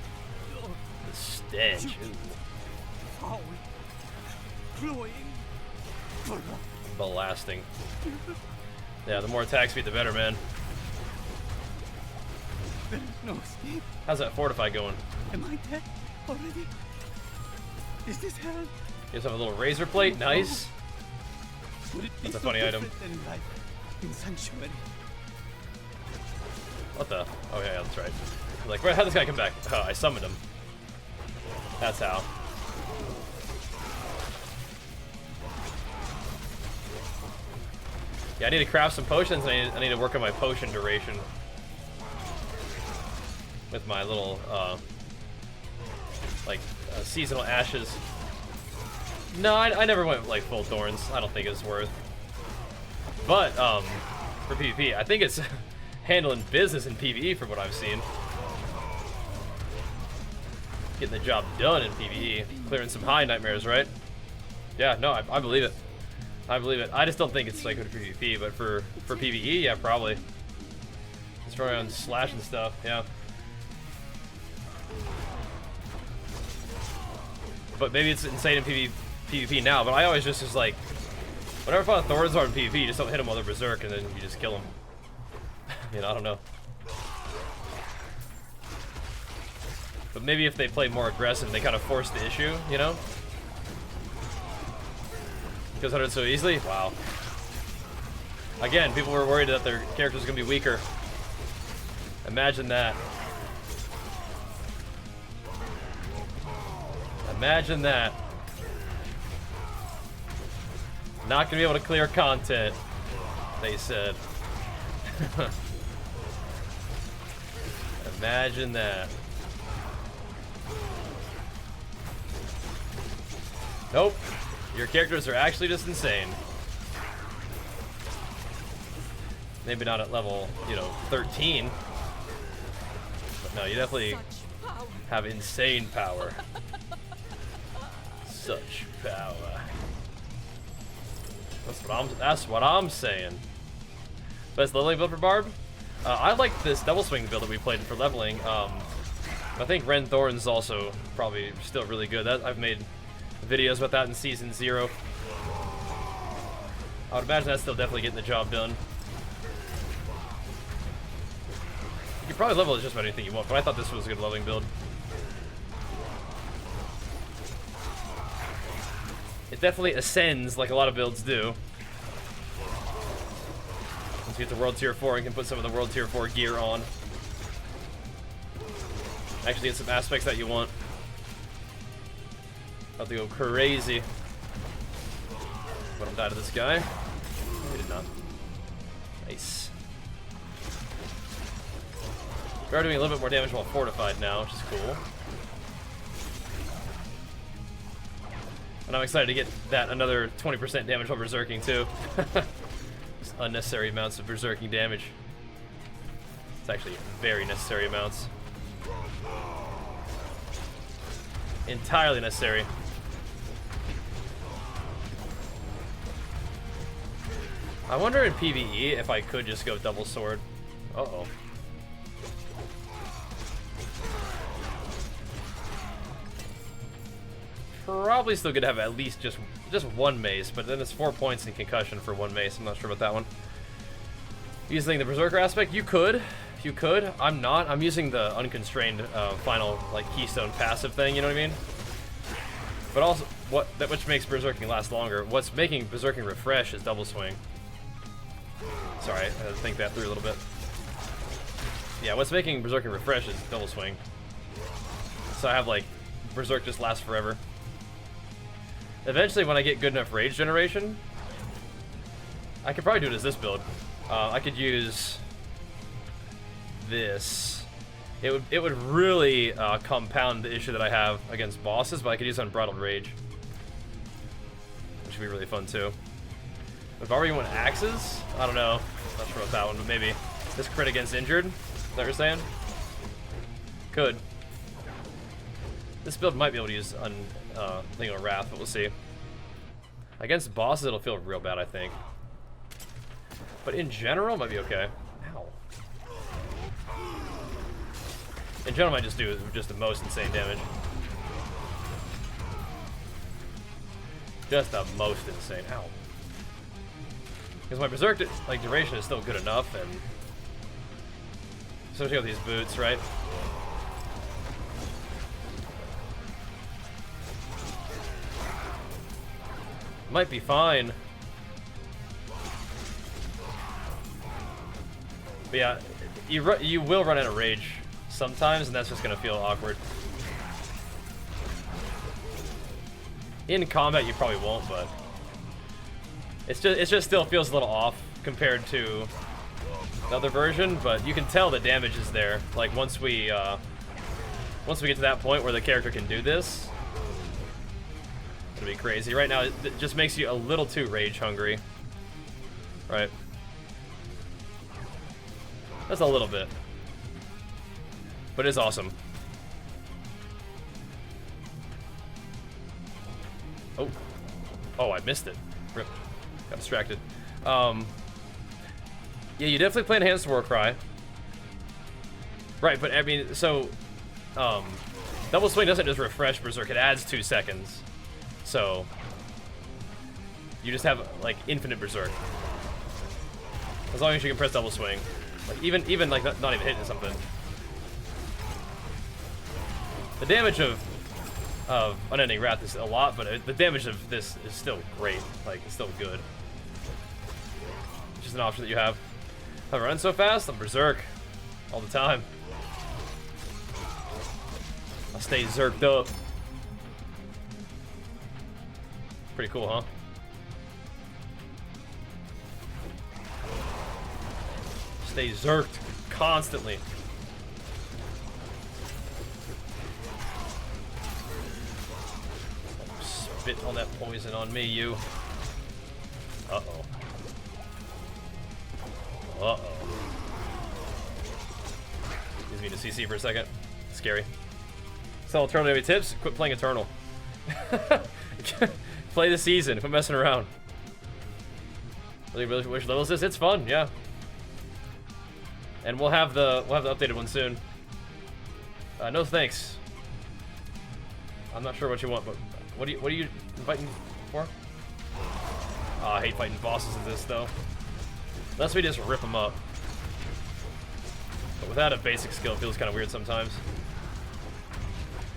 Oh, The stench. Ooh. foul. Cloying. Blasting. Yeah, the more attack speed, the better, man. There is no escape. How's that fortify going? Am I dead already? Is this hell? You just have a little razor plate. Nice. Would it be That's a so funny item. different than life in Sanctuary? What the? Oh yeah, that's right. Like, how'd this guy come back? Oh, I summoned him. That's how. Yeah, I need to craft some potions, and I need to work on my potion duration. With my little, seasonal ashes. No, I never went, like, full thorns. I don't think it's worth. But, for PvP, I think it's handling business in PvE from what I've seen. Getting the job done in PvE. Clearing some high nightmares, right? Yeah, no, I believe it. I believe it. I just don't think it's like good for PvP, but for PvE, yeah, probably. Just running around slashing stuff, yeah. But maybe it's insane in PvP now, but I always just is like, whenever I find thorns are in PvP, just don't hit them while they're berserk, and then you just kill them. I don't know. But maybe if they play more aggressive, they kind of force the issue, you know? Goes 100 so easily? Wow. Again, people were worried that their character was going to be weaker. Imagine that. Imagine that. Not going to be able to clear content, they said. Imagine that. Nope. Your characters are actually just insane. Maybe not at level, 13. But no, you definitely have insane power. Such power. That's what I'm saying. Best leveling build for Barb? I like this double swing build that we played for leveling. I think Ren Thorn's also probably still really good. I've made videos about that in Season 0. I would imagine that's still definitely getting the job done. You can probably level it just about anything you want, but I thought this was a good leveling build. It definitely ascends like a lot of builds do. Once you get to World Tier 4, you can put some of the World Tier 4 gear on. Actually get some aspects that you want. About to go crazy. Let him die to this guy. He did not. Nice. We are doing a little bit more damage while fortified now, which is cool. And I'm excited to get that another 20% damage while berserking too. Just unnecessary amounts of berserking damage. It's actually very necessary amounts. Entirely necessary. I wonder in PvE if I could just go double sword. Uh-oh. Probably still gonna have at least just one mace, but then it's 4 points in concussion for one mace. I'm not sure about that one. Using the berserker aspect, you could. I'm not. I'm using the unconstrained final like keystone passive thing. You know what I mean? But also, which makes berserking last longer. What's making berserking refresh is double swing. Sorry, I had to think that through a little bit. Yeah, what's making berserking refresh is double swing. So I have like berserk just lasts forever. Eventually, when I get good enough rage generation, I could probably do it as this build. I could use this. It would really compound the issue that I have against bosses, but I could use Unbridled Rage, which would be really fun too. But Barbarian want axes? I don't know. Not sure about that one, but maybe. This crit against injured? Is that what you're saying? Could. This build might be able to use Thing of Wrath, but we'll see. Against bosses, it'll feel real bad, I think. But in general, it might be okay. Ow. In general, I might just do just the most insane damage. Just the most insane. Ow. Because my berserk like duration is still good enough, and especially with these boots, right? Might be fine. But yeah, you will run out of rage sometimes, and that's just gonna feel awkward. In combat, you probably won't, but it just still feels a little off compared to the other version. But you can tell the damage is there. Like once we get to that point where the character can do this, it'll be crazy. Right now, it just makes you a little too rage hungry, right? That's a little bit, but it's awesome. Oh, I missed it. Rip. Got distracted. Yeah, you definitely play Enhanced Warcry. Right, but I mean, so Double Swing doesn't just refresh Berserk; it adds 2 seconds. So you just have like infinite Berserk as long as you can press Double Swing. Like even like not even hitting something. The damage of Unending Wrath is a lot, but the damage of this is still great. Like it's still good. It's just an option that you have. I run so fast, I'm Berserk all the time. I'll stay zerked up. Pretty cool, huh? Stay zerked constantly. Spit all that poison on me, you. Uh-oh. Uh-oh. Gives me to CC for a second. Scary. Sell Eternal maybe tips? Quit playing Eternal. Play the season. Quit messing around. Really which level is this? It's fun, yeah. And we'll have the updated one soon. No thanks. I'm not sure what you want, but what are you inviting for? Oh, I hate fighting bosses in this though. Unless we just rip them up. But without a basic skill, it feels kind of weird sometimes.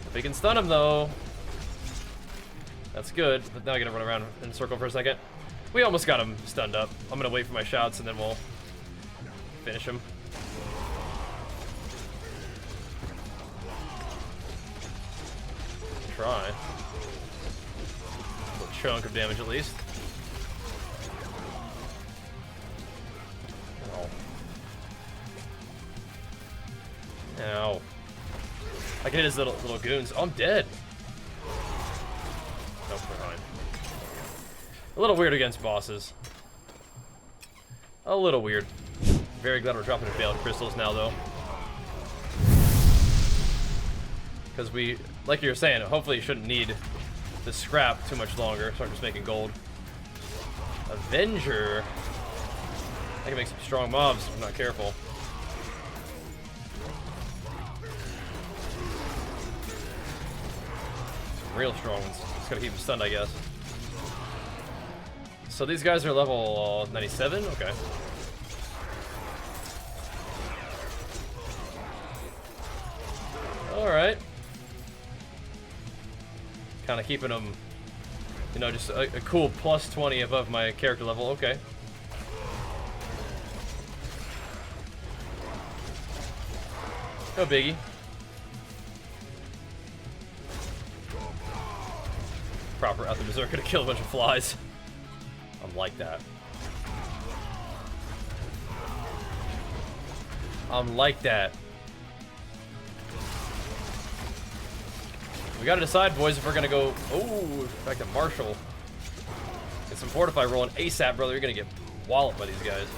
If we can stun him though, that's good. But now I gotta run around in a circle for a second. We almost got him stunned up. I'm gonna wait for my shouts and then we'll finish him. Try. A little chunk of damage at least. Ow. I can hit his little goons. Oh, I'm dead. Nope, we're fine. A little weird against bosses. A little weird. Very glad we're dropping failed crystals now, though. Because we, like you were saying, hopefully you shouldn't need the scrap too much longer. Start just making gold. Avenger. I can make some strong mobs if I'm not careful. Some real strong ones. Just gotta keep them stunned, I guess. So these guys are level 97? Okay. Alright. Kind of keeping them, you know, just a cool plus 20 above my character level. Okay. No biggie. Proper out the Berserker to kill a bunch of flies. I'm like that. I'm like that. We gotta decide, boys, if we're gonna go. Oh, back to Marshall. Get some Fortify rolling ASAP, brother. You're gonna get walloped by these guys.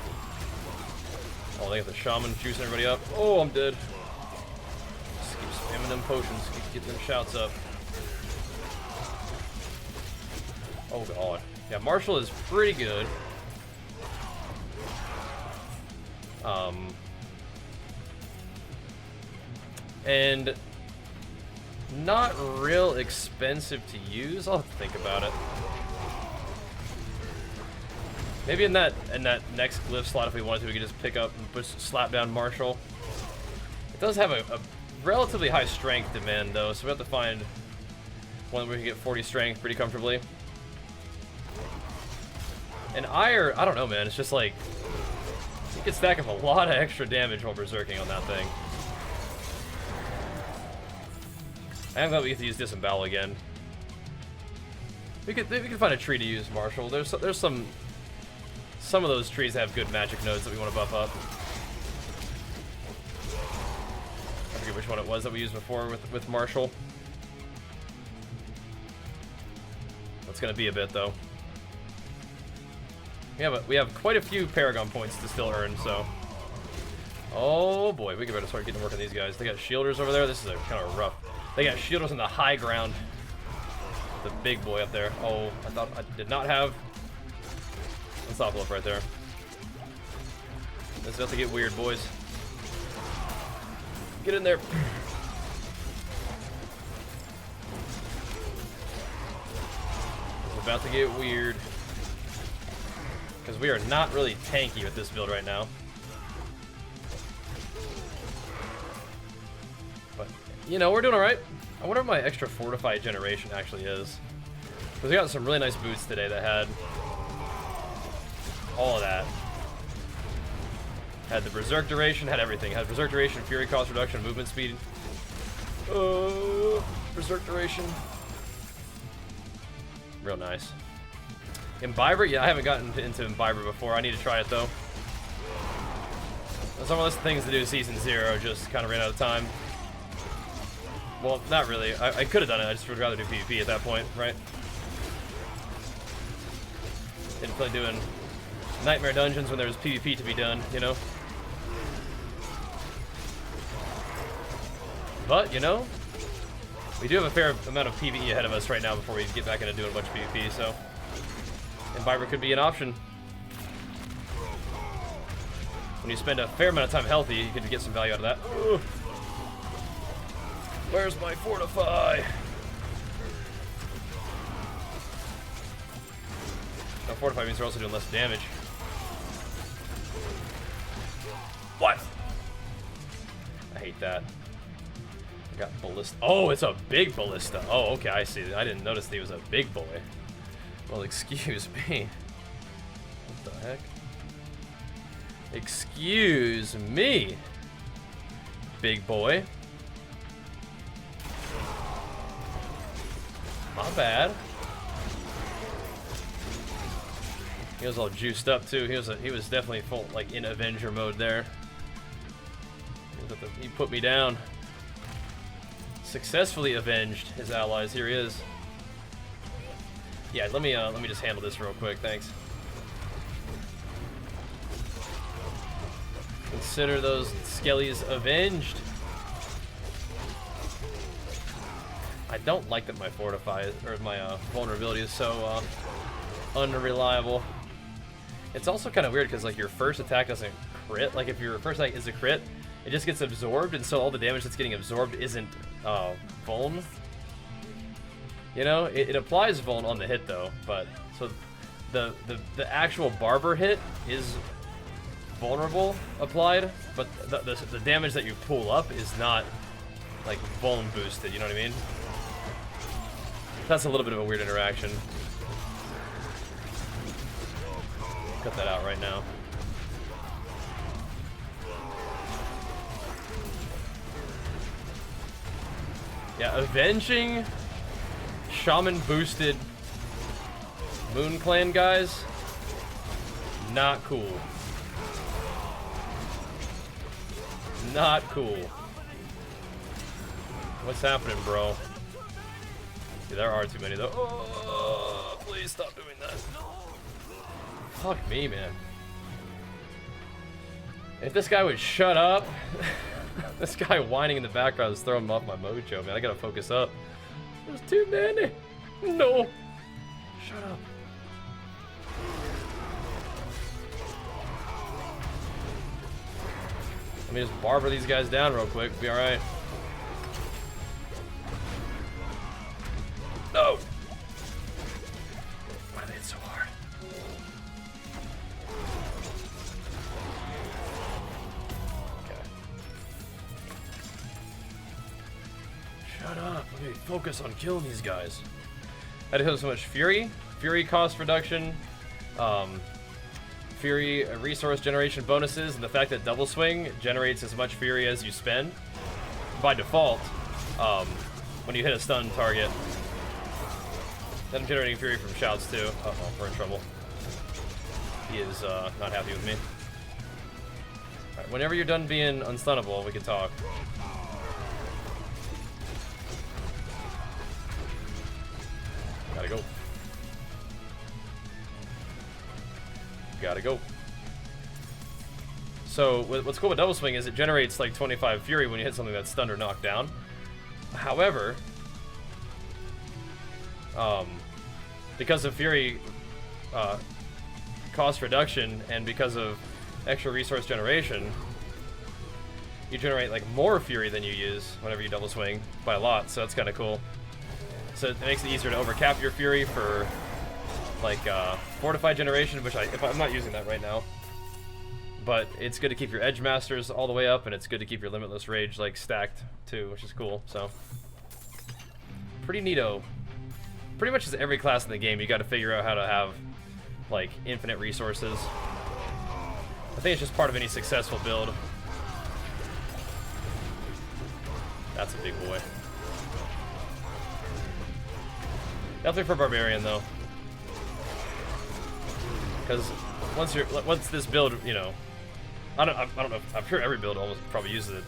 Oh, they got the Shaman juicing everybody up. Oh, I'm dead. Just keep spamming them potions. Keep getting them shouts up. Oh, God. Yeah, Marshall is pretty good. And not real expensive to use. I'll have to think about it. Maybe in that next glyph slot, if we wanted to, we could just pick up and just slap down Marshall. It does have a relatively high strength demand, though, so we have to find one where we can get 40 strength pretty comfortably. And Ire, I don't know, man. It's just like you can stack up a lot of extra damage while berserking on that thing. I am glad we get to use Disembowel again. We could find a tree to use, Marshall. There's some of those trees have good magic nodes that we want to buff up. I forget which one it was that we used before with Marshall. That's gonna be a bit though. We have quite a few Paragon points to still earn, so. Oh boy, we better start getting to work on these guys. They got shielders over there. This is kind of rough. They got shielders on the high ground. The big boy up there. Oh, I thought I did not have. Let's stop up right there. It's about to get weird, boys. Get in there. It's about to get weird. Because we are not really tanky with this build right now. But, you know, we're doing alright. I wonder what my extra Fortify generation actually is. Because we got some really nice boots today that had all of that. Had the Berserk duration, had everything. Had Berserk duration, Fury cost reduction, movement speed. Berserk duration. Real nice. Imbiber? Yeah, I haven't gotten into Imbiber before. I need to try it though. Some of those things to do Season 0 just kind of ran out of time. Well, not really. I could have done it. I just would rather do PvP at that point, right? Didn't play doing Nightmare Dungeons when there was PvP to be done, you know? But, you know, we do have a fair amount of PvE ahead of us right now before we get back into doing a bunch of PvP, so Imbiber could be an option. When you spend a fair amount of time healthy, you can get some value out of that. Ooh. Where's my Fortify? No, Fortify means they're also doing less damage. What? I hate that. I got Ballista. Oh, it's a big Ballista. Oh, okay, I see. I didn't notice that he was a big boy. Well, excuse me. What the heck? Excuse me, big boy. My bad. He was all juiced up too. He was definitely full, like in Avenger mode there. He put me down. Successfully avenged his allies. Here he is. Yeah, let me just handle this real quick. Thanks. Consider those skellies avenged. I don't like that my fortify or my vulnerability is so unreliable. It's also kind of weird because like your first attack doesn't crit. Like if your first attack is a crit, it just gets absorbed, and so all the damage that's getting absorbed isn't vuln. You know, it applies vuln on the hit though, but so the actual barber hit is vulnerable applied, but the damage that you pull up is not like vuln boosted. You know what I mean? That's a little bit of a weird interaction. Cut that out right now. Yeah, avenging shaman boosted Moon Clan guys, not cool. Not cool. What's happening, bro? Yeah, there are too many though. Oh, please stop doing that. Fuck me, man. If this guy would shut up. This guy whining in the background is throwing off my mojo, man. I gotta focus up. There's too many. No. Shut up. Let me just barber these guys down real quick. Be alright. No. Why are they hit so hard? Shut up. Let me focus on killing these guys. I just have so much fury. Fury cost reduction. Fury resource generation bonuses, and the fact that double swing generates as much fury as you spend. By default, when you hit a stun target. Then I'm generating fury from shouts too. Uh-oh, we're in trouble. He is not happy with me. Alright, whenever you're done being unstunnable, we can talk. Gotta go. Gotta go. So, what's cool with double swing is it generates like 25 fury when you hit something that's stunned or knocked down. However, because of fury cost reduction and because of extra resource generation, you generate like more fury than you use whenever you double swing by a lot, so that's kind of cool. So it makes it easier to overcap your fury for like fortified generation, which I'm not using that right now. But it's good to keep your edge masters all the way up, and it's good to keep your limitless rage like stacked too, which is cool. So pretty neato. Pretty much as every class in the game, you got to figure out how to have like infinite resources. I think it's just part of any successful build. That's a big boy. Definitely for Barbarian though, because once this build, you know, I don't know. I'm sure every build almost probably uses it,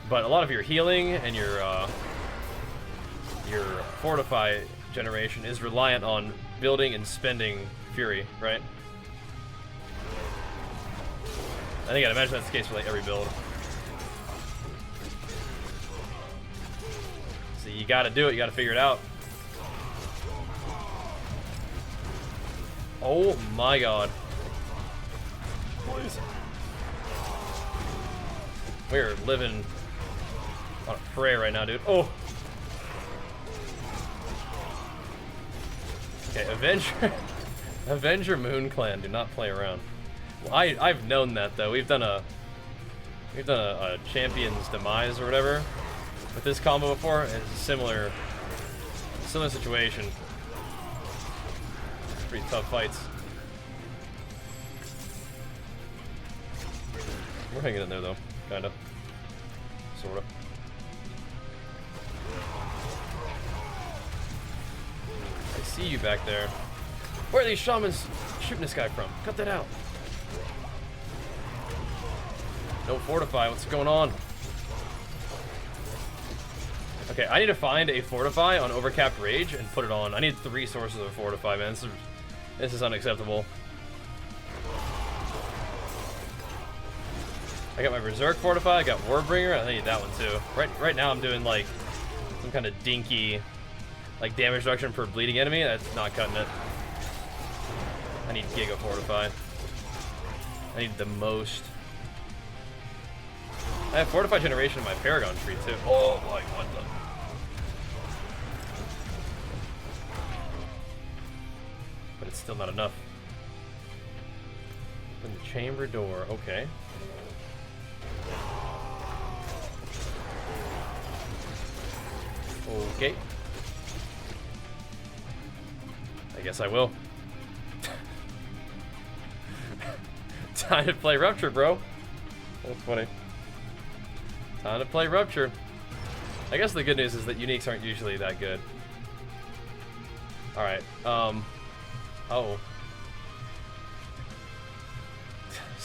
but a lot of your healing and your fortify generation is reliant on building and spending fury, right? I think I'd imagine that's the case for like every build. So you got to do it. You got to figure it out. Oh my god. Please. We're living on a prey right now, dude. Oh! Okay, Avenger Moon Clan do not play around. Well, I've known that though. We've done a champion's demise or whatever with this combo before, and it's a similar situation. Pretty tough fights. We're hanging in there though, kinda. Sorta. I see you back there. Where are these shamans shooting this guy from? Cut that out. No fortify, what's going on? Okay, I need to find a Fortify on Overcapped Rage and put it on. I need 3 sources of Fortify, man. This is unacceptable. I got my Berserk Fortify, I got Warbringer, I need that one too. Right now I'm doing like some kind of dinky like damage reduction per bleeding enemy. That's not cutting it. I need Giga Fortify. I need the most. I have Fortify generation in my Paragon tree too. Oh my, what the? But it's still not enough. Open the chamber door, okay. Okay. I guess I will. Time to play Rupture, bro. That's funny. Time to play Rupture. I guess the good news is that uniques aren't usually that good. Alright, oh.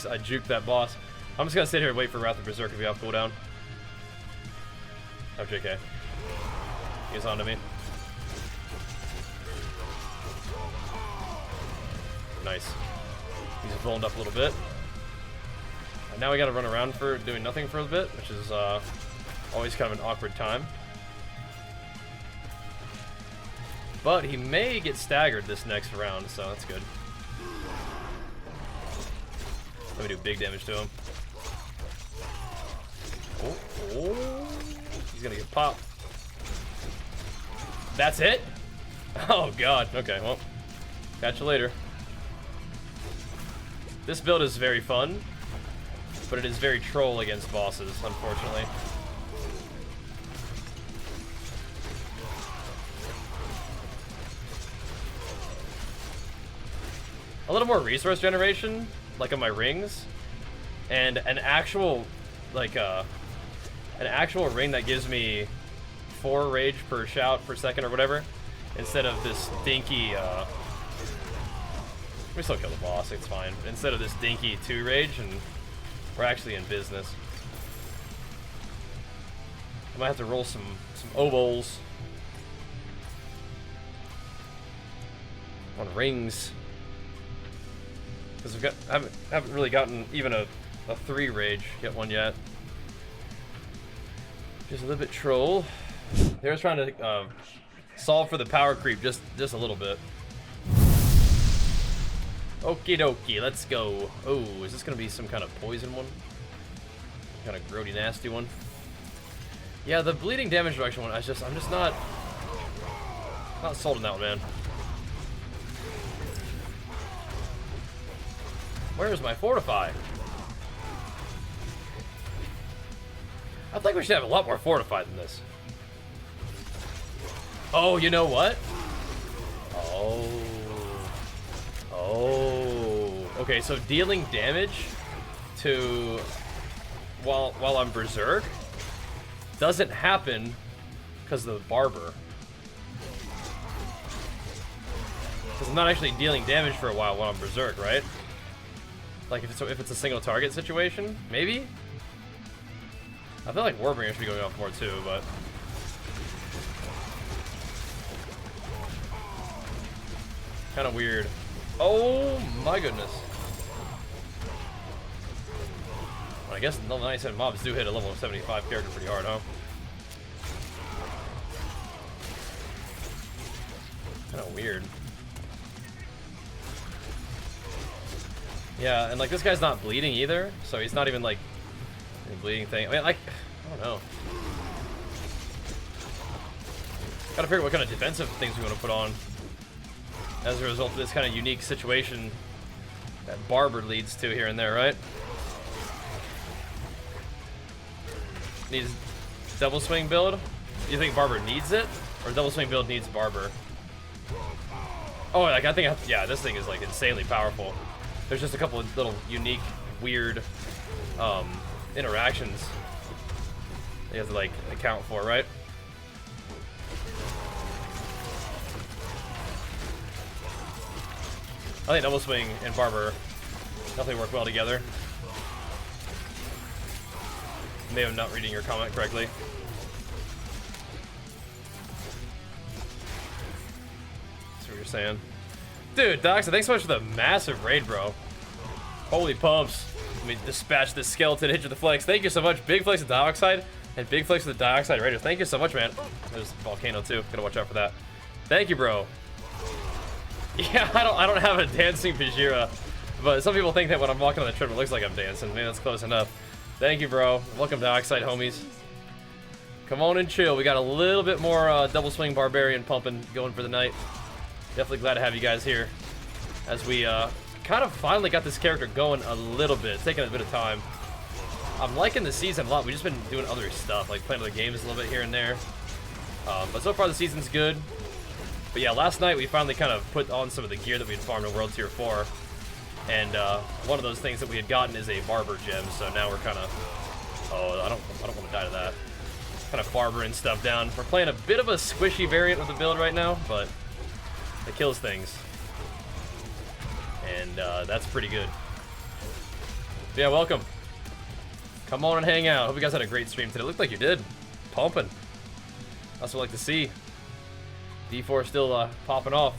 I juked that boss. I'm just gonna sit here and wait for Wrath of Berserk to be off cooldown. Oh, JK. He's on to me. Nice. He's blown up a little bit. And now we gotta run around for doing nothing for a bit, which is always kind of an awkward time. But he may get staggered this next round, so that's good. Let me do big damage to him. Oh. He's gonna get popped. That's it? Oh god, okay, well, catch you later. This build is very fun, but it is very troll against bosses, unfortunately. A little more resource generation, like on my rings, and an actual, like, an actual ring that gives me 4 rage per shout per second or whatever, instead of this dinky, we still kill the boss, it's fine. Instead of this dinky 2 rage, and we're actually in business. I might have to roll some obols on rings, because we've got haven't really gotten even a 3 rage, get one yet. Just a little bit troll. They're trying to solve for the power creep just a little bit. Okie dokie, let's go. Oh, is this gonna be some kind of poison one? Kind of grody nasty one? Yeah, the bleeding damage reduction one, I'm just not sold on that one, man. Where's my Fortify? I think we should have a lot more Fortify than this. Oh, you know what? Oh. Okay, so dealing damage to while I'm Berserk doesn't happen because of the Barber. Because I'm not actually dealing damage for a while I'm Berserk, right? Like if it's a single target situation, maybe? I feel like Warbringer should be going off more too, but kind of weird. Oh my goodness. Well, I guess level 97 mobs do hit a level 75 character pretty hard, huh? Kind of weird. Yeah, and like this guy's not bleeding either, so he's not even like a bleeding thing. I mean, like, I don't know. Gotta figure out what kind of defensive things we want to put on as a result of this kind of unique situation that Barber leads to here and there, right? Needs double swing build? Do you think Barber needs it? Or double swing build needs Barber? Oh, like I think, yeah, this thing is like insanely powerful. There's just a couple of little unique, weird interactions you have to like account for, right? I think double swing and Barber definitely work well together. Maybe I'm not reading your comment correctly. you're saying. Dude, Doxa, thanks so much for the massive raid, bro. Holy pumps. Let me dispatch this skeleton, hit you the flex. Thank you so much. Big flex of Dioxide and big flex of the Dioxide Raiders. Thank you so much, man. There's Volcano too. Gotta watch out for that. Thank you, bro. Yeah, I don't have a dancing Bajheera, but some people think that when I'm walking on the treadmill, it looks like I'm dancing. Man, that's close enough. Thank you, bro. Welcome to Oxide, homies. Come on and chill. We got a little bit more double swing Barbarian pumping going for the night. Definitely glad to have you guys here as we kind of finally got this character going a little bit. It's taking a bit of time. I'm liking the season a lot. We've just been doing other stuff, like playing other games a little bit here and there. But so far the season's good. But yeah, last night we finally kind of put on some of the gear that we'd farmed in World Tier 4. And one of those things that we had gotten is a Barber gem, so now we're kind of... Oh, I don't want to die to that. Kind of barbering stuff down. We're playing a bit of a squishy variant with the build right now, but it kills things. And that's pretty good. So yeah, welcome. Come on and hang out. Hope you guys had a great stream today. It looked like you did. Pumping. That's what I like to see. D4 still popping off.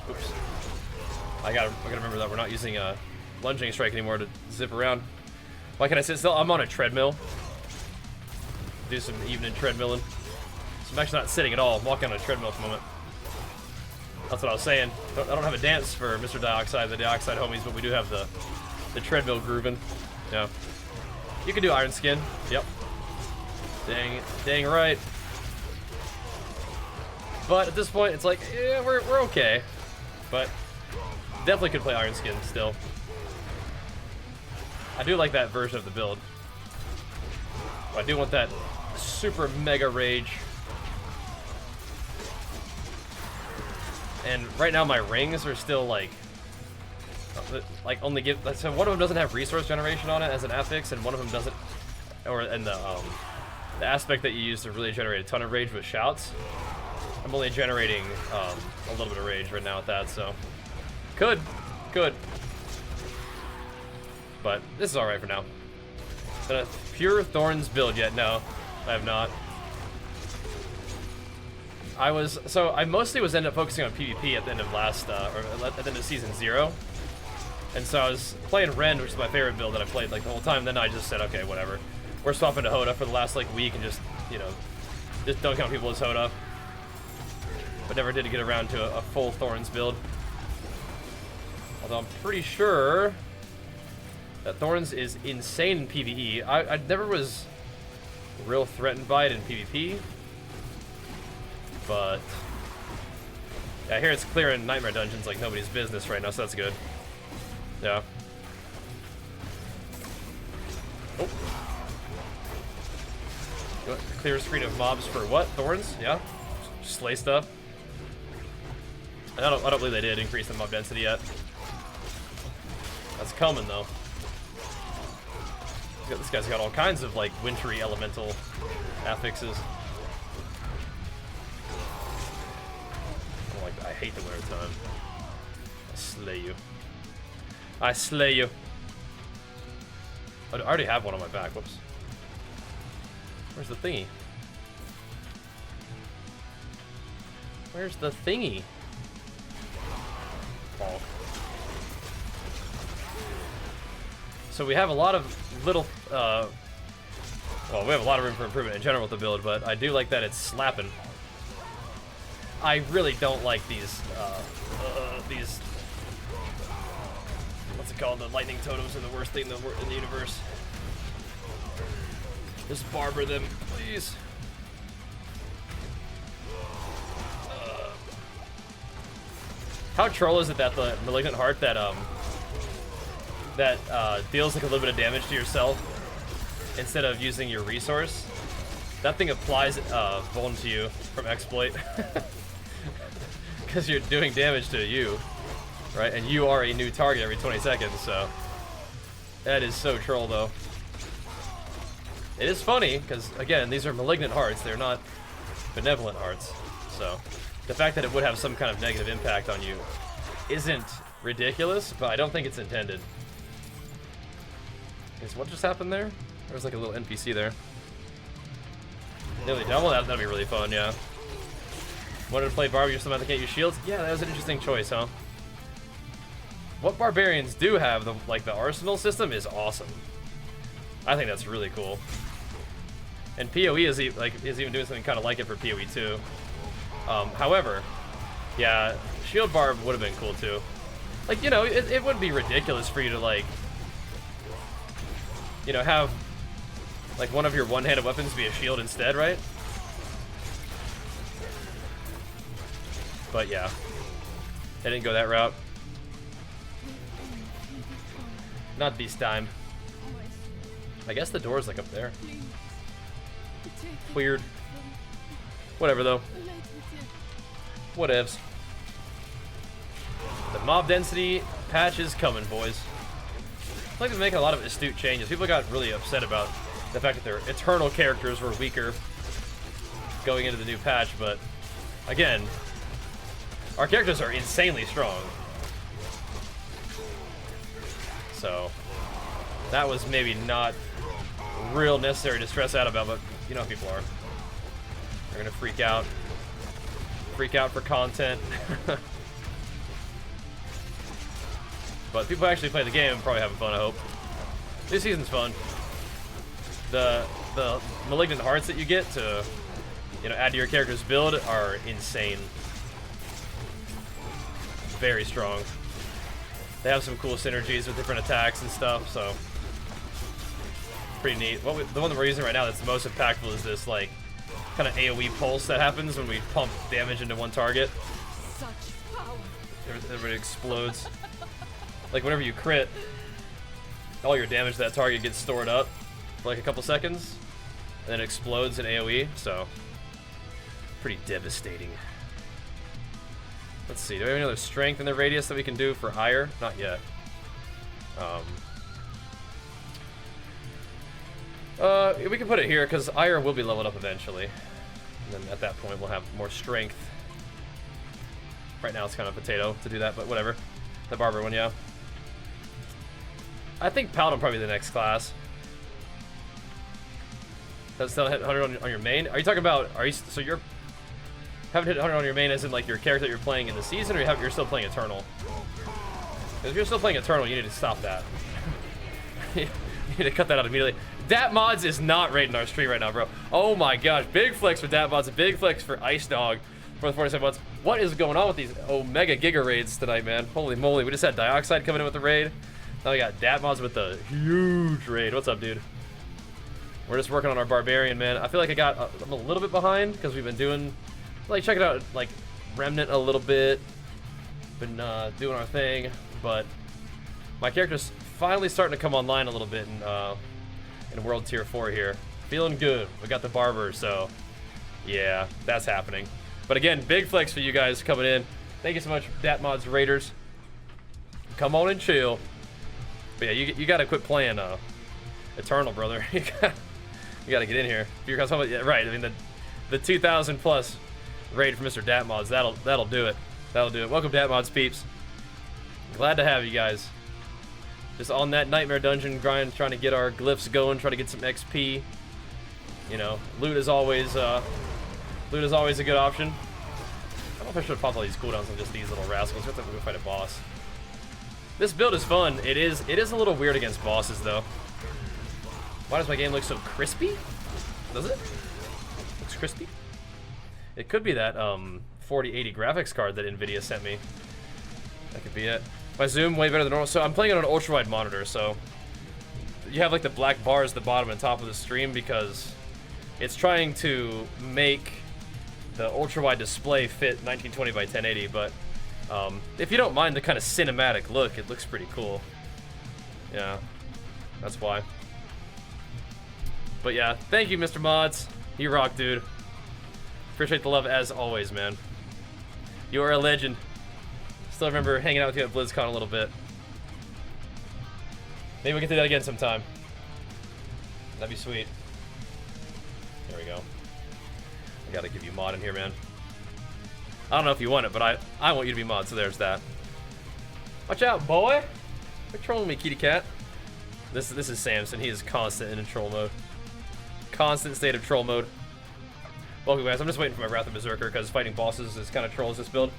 Oops. I gotta remember that we're not using lunging strike anymore to zip around. Why can't I sit still? I'm on a treadmill. Do some evening treadmilling. So I'm actually not sitting at all. I'm walking on a treadmill at the moment. That's what I was saying. I don't have a dance for Mr. Dioxide, the Dioxide homies, but we do have the treadmill grooving. Yeah. You can do Iron Skin. Yep. Dang right. But at this point, it's like, yeah, we're okay. But definitely could play Iron Skin still. I do like that version of the build. I do want that super mega rage. And right now my rings are still like only give, so one of them doesn't have resource generation on it as an affix, and one of them doesn't, and the aspect that you use to really generate a ton of rage with shouts. I'm only generating a little bit of rage right now with that, so could. But this is all right for now. But a pure Thorns build yet? No, I have not. I mostly was ended up focusing on PvP at the end of last, or at the end of season 0. And so I was playing Rend, which is my favorite build that I played like the whole time. Then I just said, okay, whatever. We're swapping to Hoda for the last like week and just, you know, just dunking on people as Hoda. But never did get around to a full Thorns build. Although I'm pretty sure that Thorns is insane in PvE. I never was real threatened by it in PvP. But yeah, I hear it's clearing Nightmare Dungeons like nobody's business right now, so that's good. Yeah. Oh. What? Clear screen of mobs for what? Thorns? Yeah. Slay stuff. I don't believe they did increase the mob density yet. That's coming though. This guy's got all kinds of like wintry elemental affixes. I hate the winter time. I slay you. I slay you. I already have one on my back. Whoops. Where's the thingy? Where's the thingy? Oh. So we have a lot of little, well, we have a lot of room for improvement in general with the build, but I do like that it's slapping. I really don't like these, what's it called? The lightning totems are the worst thing in the universe. Just barber them, please. How troll is it that the Malignant Heart that deals like a little bit of damage to yourself instead of using your resource? That thing applies Vuln to you from exploit. Because you're doing damage to you, right? And you are a new target every 20 seconds, so that is so troll though. It is funny, because again, these are Malignant Hearts, they're not benevolent hearts. So the fact that it would have some kind of negative impact on you isn't ridiculous, but I don't think it's intended. Is what just happened there? There's like a little NPC there. Nearly double that, that'd be really fun, yeah. Wanted to play Barb, you're somehow can't use shields? Yeah, that was an interesting choice, huh? What Barbarians do have, the arsenal system, is awesome. I think that's really cool. And PoE is even doing something kind of like it for PoE too. However, yeah, Shield Barb would have been cool too. Like, you know, it wouldn't be ridiculous for you to, like, you know, have like one of your one-handed weapons be a shield instead, right? But yeah, they didn't go that route. Not this time. I guess the door's like up there. Weird. Whatever though. Whatevs. The mob density patch is coming, boys. I feel like they're making a lot of astute changes. People got really upset about the fact that their eternal characters were weaker going into the new patch, but again, our characters are insanely strong. So that was maybe not real necessary to stress out about, but you know how people are. They're gonna freak out for content. But people who actually play the game probably having fun, I hope. This season's fun. The Malignant hearts that you get to, you know, add to your character's build are insane. Very strong. They have some cool synergies with different attacks and stuff, so pretty neat. The one that we're using right now that's the most impactful is this, like, kind of AoE pulse that happens when we pump damage into one target. Such power. Everybody explodes. Like, whenever you crit, all your damage to that target gets stored up for like a couple seconds, and then it explodes in AoE, so pretty devastating. Let's see, do we have any other strength in the radius that we can do for Ire? Not yet. We can put it here, because Ire will be leveled up eventually. And then at that point, we'll have more strength. Right now, it's kind of a potato to do that, but whatever. The Barber one, yeah. I think Paladin will probably be the next class. Does still hit 100 on your main? Are you talking about, so you're haven't hit 100 on your main as in like your character that you're playing in the season, or you're still playing Eternal? If you're still playing Eternal, you need to stop that. You need to cut that out immediately. Dat Mods is not rating our stream right now, bro. Oh my gosh, big flex for Dat Mods, a big flex for Ice Dog for the 47 months. What is going on with these Omega Giga raids tonight, man? Holy moly, we just had Dioxide coming in with the raid. Now we got Dat Mods with the huge raid. What's up, dude? We're just working on our Barbarian, man. I feel like I'm a little bit behind because we've been doing, like, check it out, like, Remnant a little bit. Been doing our thing, but my character's finally starting to come online a little bit in World Tier 4 here. Feeling good. We got the Barber, so yeah, that's happening. But again, big flex for you guys coming in. Thank you so much, Dat Mods Raiders. Come on and chill. But yeah, you gotta quit playing Eternal, brother. You gotta get in here. If you're talking about, yeah, right? I mean the 2,000 plus raid for Mr. Dat Mods. That'll do it. That'll do it. Welcome, Dat Mods peeps. Glad to have you guys. Just on that nightmare dungeon grind, trying to get our glyphs going, trying to get some XP. You know, loot is always a good option. I don't know if I should have popped all these cooldowns on just these little rascals. We have to go fight a boss. This build is fun. It is a little weird against bosses, though. Why does my game look so crispy? Does it? Looks crispy? It could be that 4080 graphics card that NVIDIA sent me. That could be it. My zoom way better than normal. So I'm playing on an ultra-wide monitor, so you have like the black bars at the bottom and top of the stream because it's trying to make the ultra-wide display fit 1920 by 1080, but if you don't mind the kind of cinematic look, it looks pretty cool. Yeah, that's why. But yeah, thank you, Mr. Mods. You rock, dude. Appreciate the love as always, man. You are a legend. Still remember hanging out with you at BlizzCon a little bit. Maybe we can do that again sometime. That'd be sweet. There we go. I gotta give you mod in here, man. I don't know if you want it, but I want you to be mod, so there's that. Watch out, boy! Quit trolling me, kitty cat. This is Samson. He is constant in troll mode. Constant state of troll mode. Welcome guys, I'm just waiting for my Wrath of Berserker because fighting bosses is kind of trolls this build.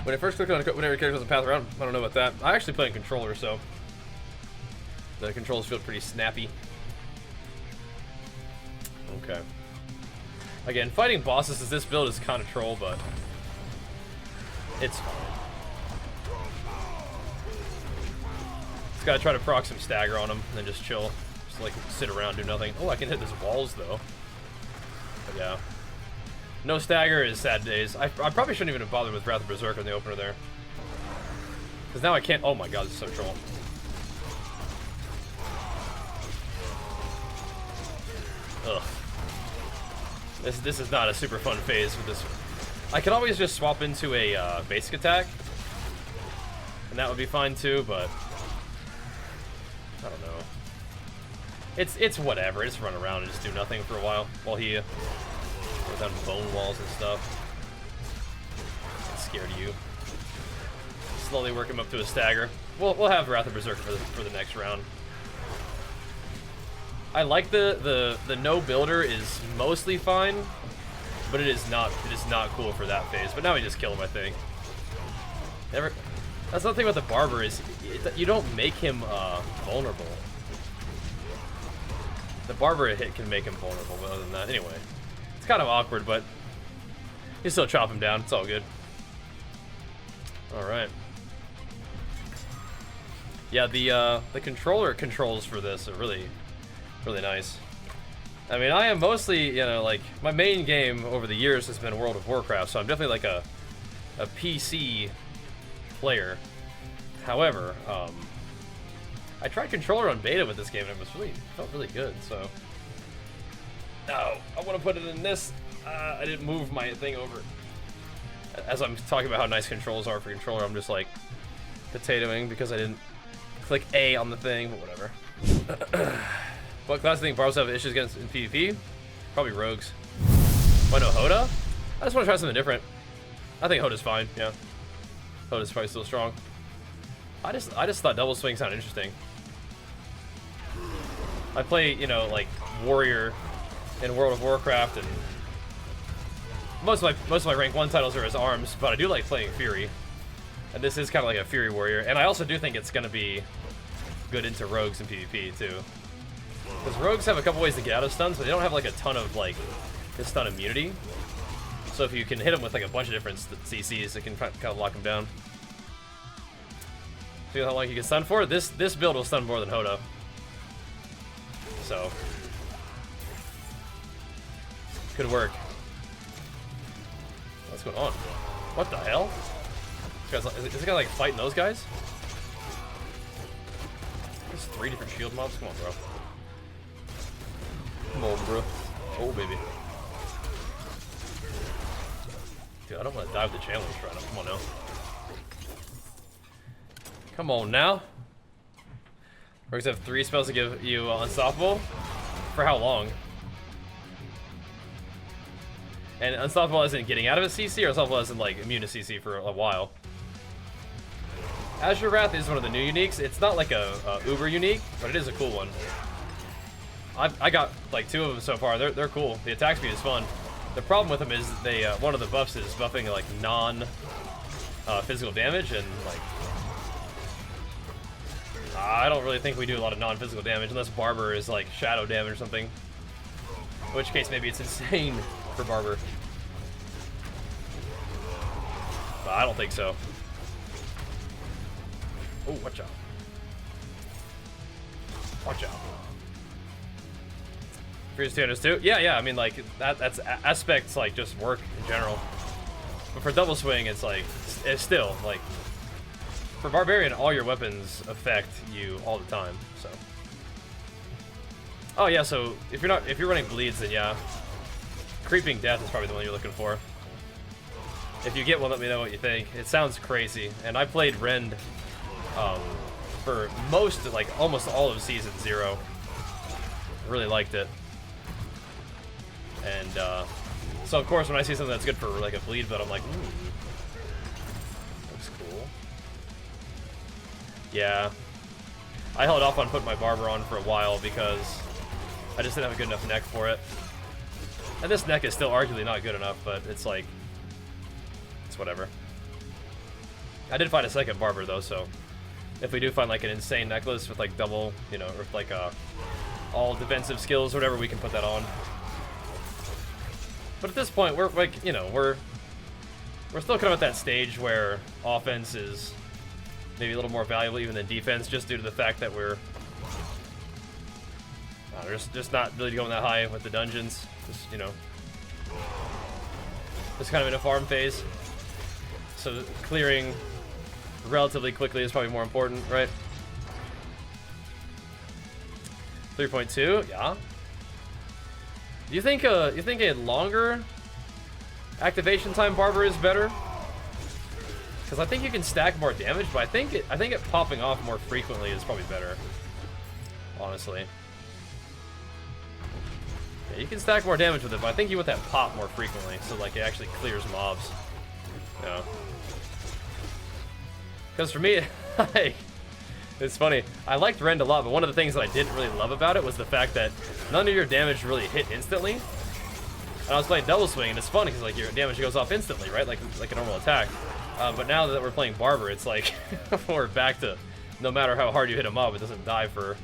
When I first clicked on whenever your character has a path around, I don't know about that. I actually play in controller, so the controls feel pretty snappy. Okay. Again, fighting bosses as this build is kind of troll, but it's fine. Just gotta try to proc some stagger on him, and then just chill. Just like sit around, do nothing. Oh, I can hit his walls though. But yeah. No stagger is sad days. I probably shouldn't even have bothered with Wrath of Berserker in the opener there. Because now I can't. Oh my god, this is so troll. Ugh. This is not a super fun phase with this. I could always just swap into a basic attack, and that would be fine too. But I don't know. It's whatever. Just run around and just do nothing for a while he goes down bone walls and stuff. Get scared of you. Slowly work him up to a stagger. We'll have Wrath of Berserker for the next round. I like the no builder is mostly fine, but it is not cool for that phase. But now we just kill him, I think. That's the thing about the barber is you don't make him vulnerable. The barber hit can make him vulnerable, but other than that, anyway, it's kind of awkward, but you still chop him down. It's all good. All right. Yeah, the controller controls for this are really nice. I mean, I am mostly, you know, like, my main game over the years has been World of Warcraft, so I'm definitely like a PC player. However, I tried controller on beta with this game, and it felt really good, so. No, I want to put it in this. I didn't move my thing over. As I'm talking about how nice controls are for controller, I'm just like potatoing because I didn't click A on the thing, but whatever. What class do you think barbs have issues against in PvP? Probably rogues. Why no Hoda? I just want to try something different. I think Hoda's fine, yeah. Hoda's probably still strong. I just thought double swing sounded interesting. I play, you know, like warrior in World of Warcraft, and most of my rank 1 titles are as arms, but I do like playing Fury. And this is kind of like a Fury warrior, and I also do think it's gonna be good into rogues in PvP too. Because rogues have a couple ways to get out of stuns, but they don't have like a ton of like his stun immunity. So if you can hit him with like a bunch of different CCs, it can kind of lock him down. See how long you can stun for? This build will stun more than Hoda. So could work. What's going on? What the hell? Is this guy like fighting those guys? There's 3 different shield mobs. Come on, bro. Come on, bro. Oh, baby. Dude, I don't want to dive the challenge right now. Come on now. Come on now. Rogues have 3 spells to give you unstoppable. For how long? And unstoppable isn't getting out of a CC, or unstoppable isn't like immune to CC for a while. Azure Wrath is one of the new uniques. It's not like a uber unique, but it is a cool one. I got like 2 of them so far. They're cool. The attack speed is fun. The problem with them is they one of the buffs is buffing like non physical damage, and like I don't really think we do a lot of non-physical damage unless Barber is like shadow damage or something. In which case maybe it's insane for Barber. But I don't think so. Oh, watch out. Watch out. Furious 200s too? Yeah, I mean like that's aspects like just work in general. But for double swing it's like it's still like for Barbarian all your weapons affect you all the time, so. Oh yeah, so if you're running bleeds, then yeah. Creeping Death is probably the one you're looking for. If you get one, let me know what you think. It sounds crazy. And I played Rend for most, like almost all of Season 0. Really liked it. And so of course when I see something that's good for like a bleed, but I'm like, ooh, looks cool. Yeah. I held off on putting my barber on for a while because I just didn't have a good enough neck for it. And this neck is still arguably not good enough, but it's like, it's whatever. I did find a second barber though, so if we do find like an insane necklace with like double, you know, or like all defensive skills or whatever, we can put that on. But at this point, we're like, you know, we're still kind of at that stage where offense is maybe a little more valuable even than defense, just due to the fact that we're just not really going that high with the dungeons. Just, you know, just kind of in a farm phase. So clearing relatively quickly is probably more important, right? 3.2, yeah. Do you think a longer activation time barber is better? Because I think you can stack more damage, but I think it popping off more frequently is probably better. Honestly. Yeah, you can stack more damage with it, but I think you want that pop more frequently, so like it actually clears mobs. Yeah. Because for me, it's funny. I liked Rend a lot, but one of the things that I didn't really love about it was the fact that none of your damage really hit instantly. And I was playing Double Swing, and it's funny because like your damage goes off instantly, right? Like a normal attack. But now that we're playing Barber, it's like we're back to no matter how hard you hit a mob, it doesn't die for,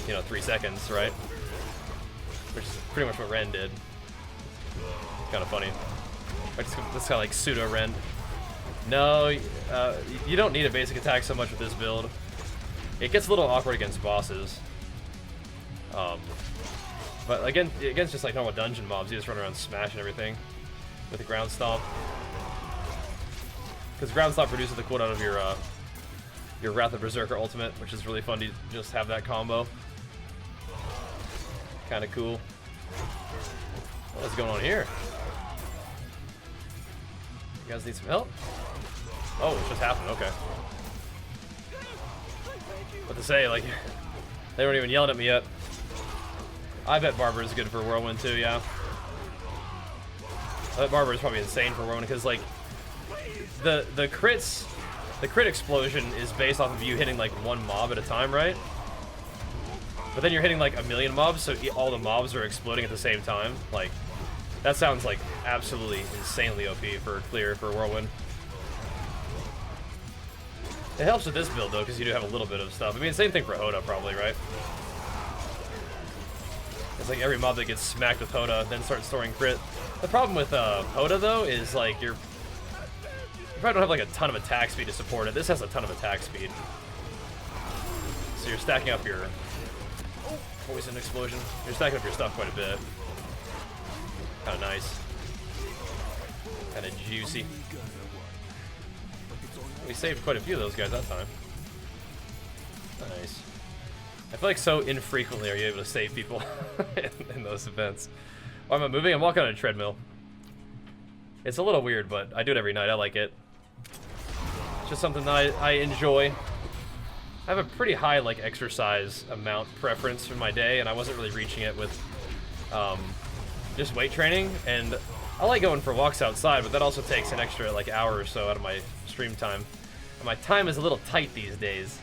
you know, 3 seconds, right? Which is pretty much what Rend did. It's kind of funny. That's kind of like pseudo Rend. No, you don't need a basic attack so much with this build. It gets a little awkward against bosses. But again, against just like normal dungeon mobs, you just run around smashing everything with the ground stomp. Because ground stomp reduces the cooldown of your Wrath of Berserker ultimate, which is really fun to just have that combo. Kind of cool. What's going on here? You guys need some help? Oh, it just happened. Okay. What to say? Like, they weren't even yelling at me yet. I bet Barber is good for Whirlwind too. Yeah. I bet Barber is probably insane for Whirlwind because like the crit explosion is based off of you hitting like one mob at a time, right? But then you're hitting like a million mobs, so all the mobs are exploding at the same time. Like, that sounds like absolutely insanely OP for clear for Whirlwind. It helps with this build though, because you do have a little bit of stuff. I mean, same thing for Hoda probably, right? It's like every mob that gets smacked with Hoda then starts storing crit. The problem with Hoda though is like you probably don't have like a ton of attack speed to support it. This has a ton of attack speed. So you're stacking up your poison explosion. You're stacking up your stuff quite a bit. Kind of nice. Kind of juicy. We saved quite a few of those guys that time. Nice. I feel like so infrequently are you able to save people in those events. Why am I moving? I'm walking on a treadmill. It's a little weird, but I do it every night. I like it. It's just something that I enjoy. I have a pretty high like exercise amount preference for my day, and I wasn't really reaching it with just weight training. And I like going for walks outside, but that also takes an extra like hour or so out of my stream time. And my time is a little tight these days.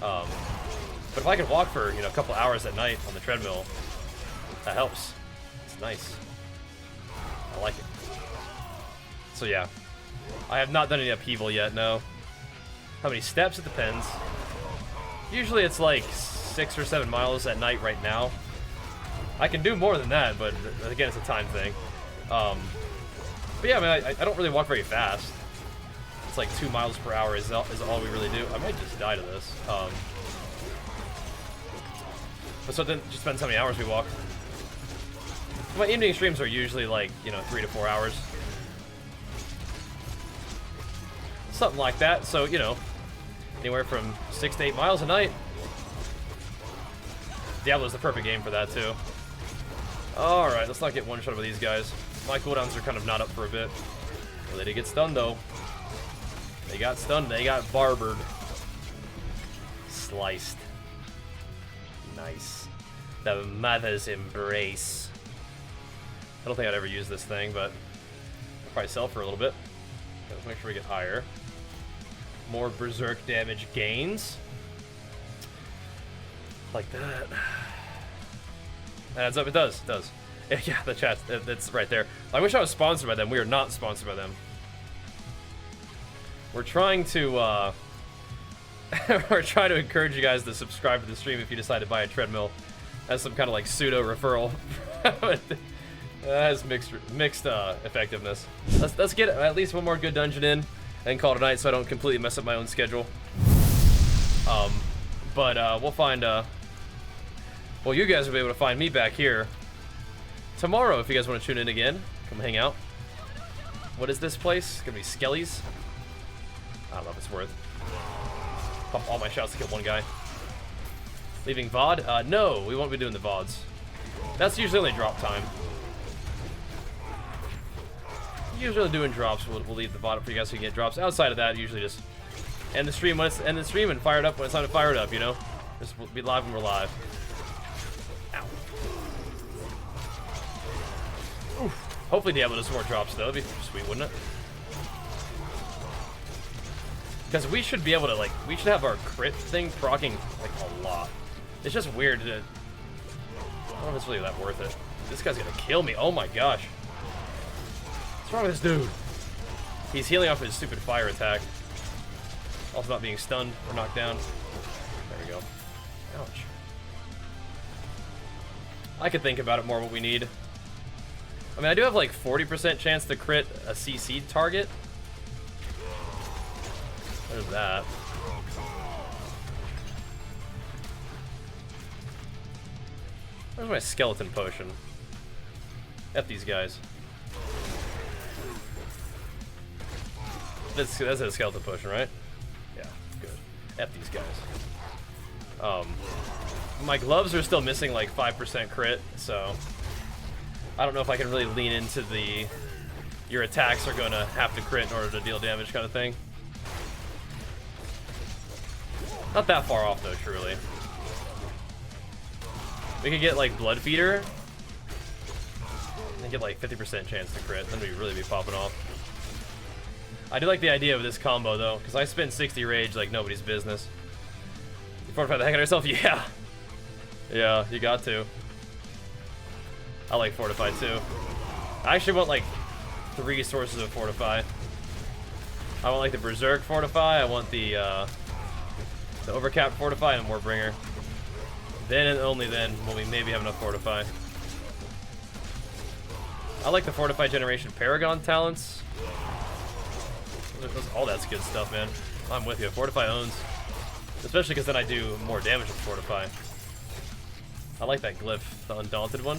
But if I can walk for, you know, a couple hours at night on the treadmill, that helps. It's nice. I like it. So yeah, I have not done any upheaval yet. No. How many steps? It depends. Usually it's like 6 or 7 miles at night right now. I can do more than that, but again, it's a time thing. But yeah, I mean, I don't really walk very fast. It's like 2 miles per hour is all we really do. I might just die to this. But so then just depends how many hours we walk. My evening streams are usually like, you know, 3 to 4 hours. Something like that. So, you know, anywhere from 6 to 8 miles a night. Diablo's the perfect game for that too. Alright, let's not get one shot with these guys. My cooldowns are kind of not up for a bit. Well, they did get stunned though. They got stunned. They got barbered. Sliced. Nice. The mother's embrace. I don't think I'd ever use this thing, but I'll probably sell for a little bit. Okay, let's make sure we get higher. more berserk damage gains. Like that. Adds up. It does. It does. Yeah, the chat. That's right there. I wish I was sponsored by them. We are not sponsored by them. We're trying to we're trying to encourage you guys to subscribe to the stream if you decide to buy a treadmill as some kind of like pseudo referral. It has mixed effectiveness. Let's get at least one more good dungeon in and call it a night so I don't completely mess up my own schedule. But we'll find well, you guys will be able to find me back here tomorrow if you guys want to tune in again. Come hang out. What is this place? It's gonna be Skelly's. I don't know if it's worth. Pump all my shots to kill one guy. Leaving VOD? No, we won't be doing the VODs. That's usually only drop time. Usually doing drops, we'll leave the VOD for you guys so you can get drops. Outside of that, usually just end the stream when it's end the stream and fire it up when it's time to fire it up, you know? Just be live when we're live. Ow. Oof. Hopefully Diablo does some more drops though. That'd be sweet, wouldn't it? Because we should be able to, like, we should have our crit thing proccing, like, a lot. It's just weird to... I don't know if it's really that worth it. This guy's gonna kill me. Oh my gosh. What's wrong with this dude? He's healing off his stupid fire attack. Also not being stunned or knocked down. There we go. Ouch. I could think about it more what we need. I mean, I do have like 40% chance to crit a CC target. There's that. Where's my skeleton potion? F these guys. That's a skeleton potion, right? Yeah, good. F these guys. My gloves are still missing like 5% crit, so I don't know if I can really lean into the your attacks are gonna have to crit in order to deal damage kind of thing. Not that far off though, truly. We could get like Blood Feeder and get like 50% chance to crit. Then we'd really be popping off. I do like the idea of this combo though, because I spend 60 rage like nobody's business. You fortify the heck out of yourself? Yeah. Yeah, you got to. I like Fortify too. I actually want like 3 sources of Fortify. I want like the Berserk Fortify, I want the Overcap Fortify, and Warbringer. Then and only then will we maybe have enough Fortify. I like the Fortify Generation Paragon talents. All that's good stuff, man. I'm with you. Fortify owns. Especially because then I do more damage with Fortify. I like that glyph, the Undaunted one.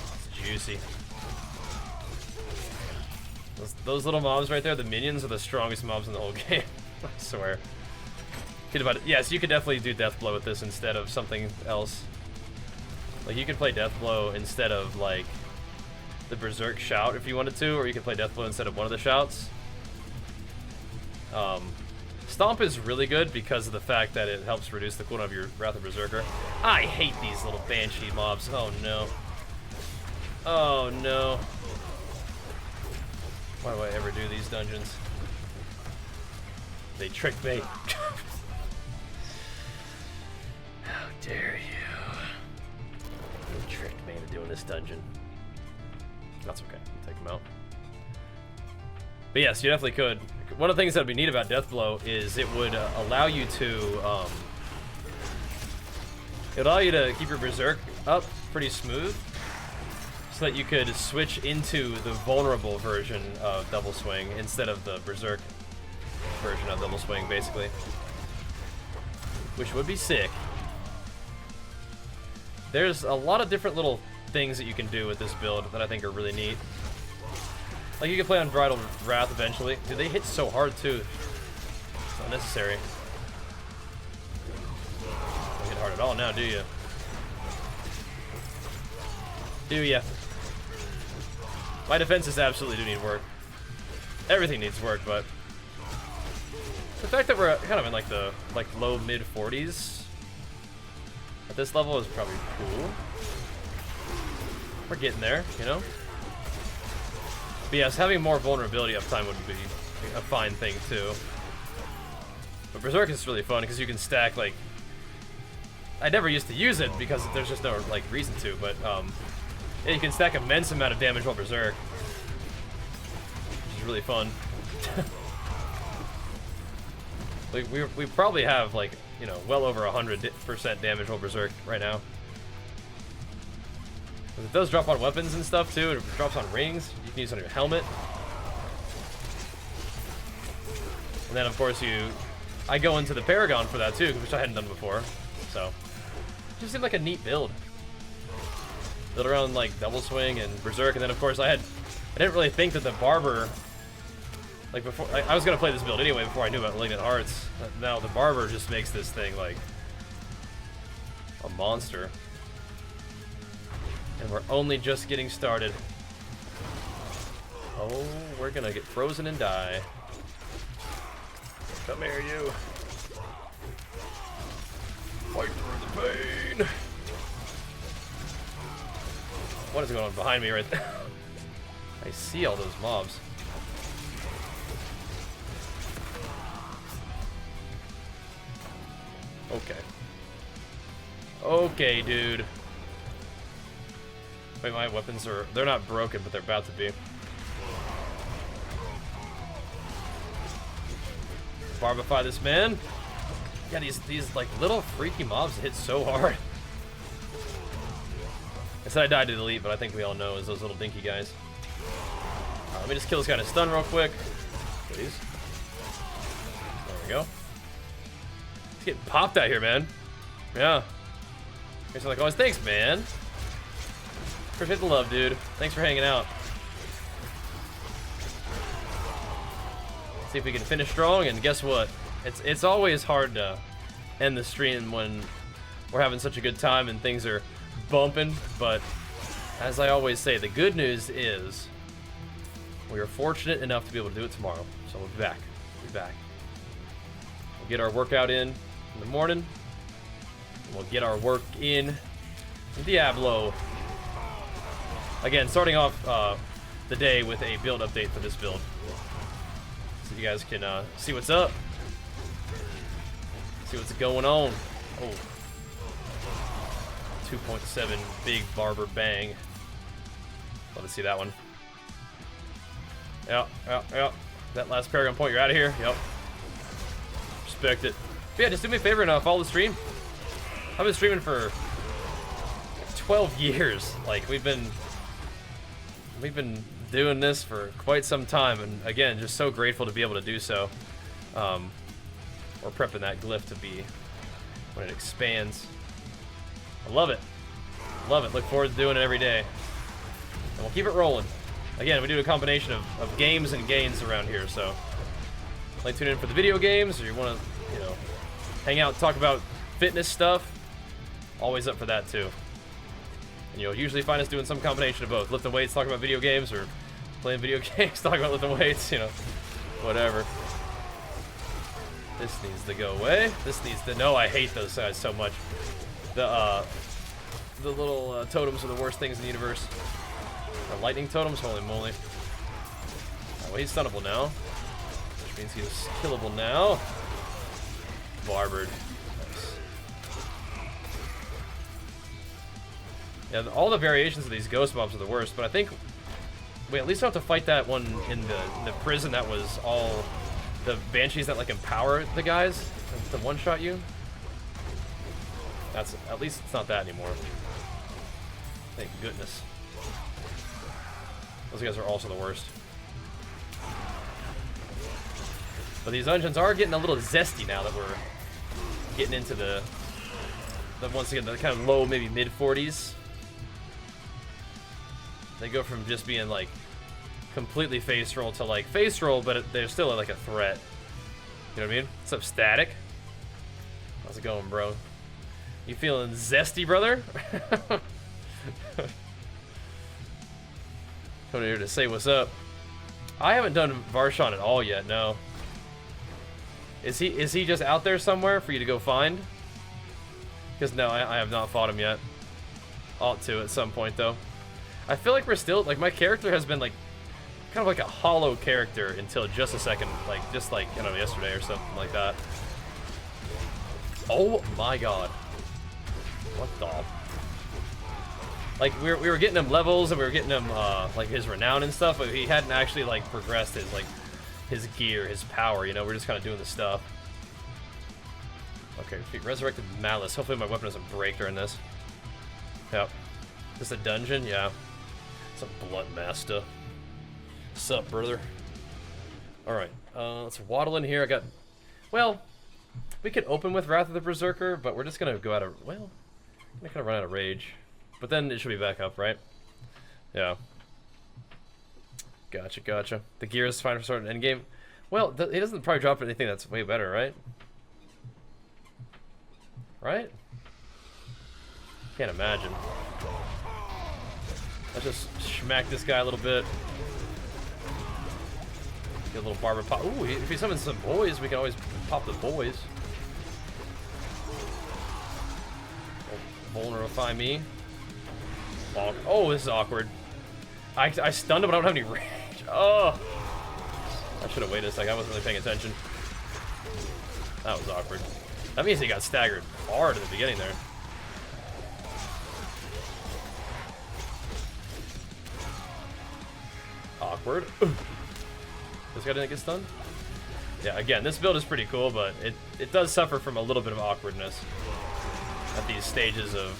It's juicy. Those little mobs right there, the minions, are the strongest mobs in the whole game. I swear. Yes, you could definitely do Deathblow with this instead of something else. Like, you could play Deathblow instead of, like, the Berserk Shout if you wanted to, or you could play Deathblow instead of one of the shouts. Stomp is really good because of the fact that it helps reduce the cooldown of your Wrath of Berserker. I hate these little Banshee mobs. Oh, no. Oh, no. Why do I ever do these dungeons? They tricked me. How dare you? You tricked me into doing this dungeon. That's okay. We'll take them out. But yes, you definitely could. One of the things that would be neat about Deathblow is it would allow you to keep your Berserk up pretty smooth, so that you could switch into the vulnerable version of Double Swing instead of the Berserk version of Double Swing, basically, which would be sick. There's a lot of different little things that you can do with this build that I think are really neat. Like, you can play Unbridled Wrath eventually. Dude, they hit so hard, too. It's unnecessary. Don't hit hard at all now, do you? Do ya? My defenses absolutely do need work. Everything needs work, but the fact that we're kind of in, like, the low mid 40s at this level is probably cool. We're getting there, you know? But yes, having more vulnerability uptime would be a fine thing too. But Berserk is really fun because you can stack, like, I never used to use it because there's just no, like, reason to, but, yeah, you can stack immense amount of damage while Berserk, which is really fun. we probably have, like, you know, well over 100% damage while Berserk right now. It does drop on weapons and stuff too. It drops on rings. You can use it on your helmet. And then of course I go into the Paragon for that too, which I hadn't done before. So it just seemed like a neat build. Build around like Double Swing and Berserk, and then of course I didn't really think that the Barber, like before, I was gonna play this build anyway before I knew about Malignant Hearts. Now the Barber just makes this thing like a monster. And we're only just getting started. Oh, we're gonna get frozen and die. Come here, you. Fight through the pain. What is going on behind me right there? I see all those mobs. Okay. Okay, dude. Wait, my weapons they're not broken, but they're about to be. Barbify this man. Yeah, these like little freaky mobs hit so hard. I said I died to delete, but I think we all know is those little dinky guys. Let me just kill this guy in a stun real quick. Please. There we go. He's getting popped out here, man. Yeah. Guys are like, oh, thanks, man. Appreciate the love, dude. Thanks for hanging out. See if we can finish strong, and guess what? It's always hard to end the stream when we're having such a good time and things are bumping, but as I always say, the good news is we are fortunate enough to be able to do it tomorrow. So we'll be back. We'll be back. We'll get our workout in the morning. And we'll get our work in Diablo. Again, starting off the day with a build update for this build. So you guys can see what's up. See what's going on. Oh. 2.7 big Barber bang. Love to see that one. Yeah. That last Paragon point, you're out of here. Yep. Respect it. But yeah, just do me a favor and follow the stream. I've been streaming for 12 years. Like, we've been doing this for quite some time, and again, just so grateful to be able to do so. We're prepping that glyph to be when it expands. I love it. Love it. Look forward to doing it every day. And we'll keep it rolling. Again, we do a combination of games and gains around here, so like tune in for the video games, or you want to, you know, hang out and talk about fitness stuff, always up for that too. And you'll usually find us doing some combination of both. Lifting weights, talking about video games, or playing video games, talking about lifting weights, you know, whatever. This needs to go away. This needs to, no, I hate those guys so much. The little totems are the worst things in the universe. The lightning totems, holy moly. Well, he's stunnable now, which means he's killable now. Barbered. Nice. Yeah, all the variations of these ghost mobs are the worst, but I think we at least don't have to fight that one in the prison that was all the banshees that like empower the guys to one-shot you. That's, at least it's not that anymore. Thank goodness. Those guys are also the worst. But these dungeons are getting a little zesty now that we're getting into the once again, the kind of low, maybe mid-40s. They go from just being like completely face roll to like face roll, but they're still like a threat. You know what I mean? What's up, Static? How's it going, bro? You feeling zesty, brother? Coming here to say what's up. I haven't done Varshan at all yet, no. Is he just out there somewhere for you to go find? Because no, I have not fought him yet. Ought to at some point though. I feel like we're still, like, my character has been like kind of like a hollow character until just a second, like just like, you know, yesterday or something like that. Oh my god. What the? Like, we were getting him levels, and we were getting him, like, his renown and stuff, but he hadn't actually, like, progressed his, like, his gear, his power, you know? We're just kind of doing the stuff. Okay, Resurrected Malice. Hopefully my weapon doesn't break during this. Yep. This a dungeon? Yeah. It's a Bloodmaster. Sup, brother? Alright, let's waddle in here. I got... Well, we could open with Wrath of the Berserker, but we're just gonna go out of... Well, I'm gonna run out of rage. But then it should be back up, right? Yeah. Gotcha, gotcha. The gear is fine for starting an endgame. Well, he doesn't probably drop anything that's way better, right? Right? Can't imagine. Let's just smack this guy a little bit. Get a little barber pop. Ooh, if he summons some boys, we can always pop the boys. Vulnerify me. Oh, this is awkward. I stunned him, but I don't have any range. Oh! I should have waited a second. I wasn't really paying attention. That was awkward. That means he got staggered hard at the beginning there. Awkward. This guy didn't get stunned? Yeah, again, this build is pretty cool, but it does suffer from a little bit of awkwardness at these stages of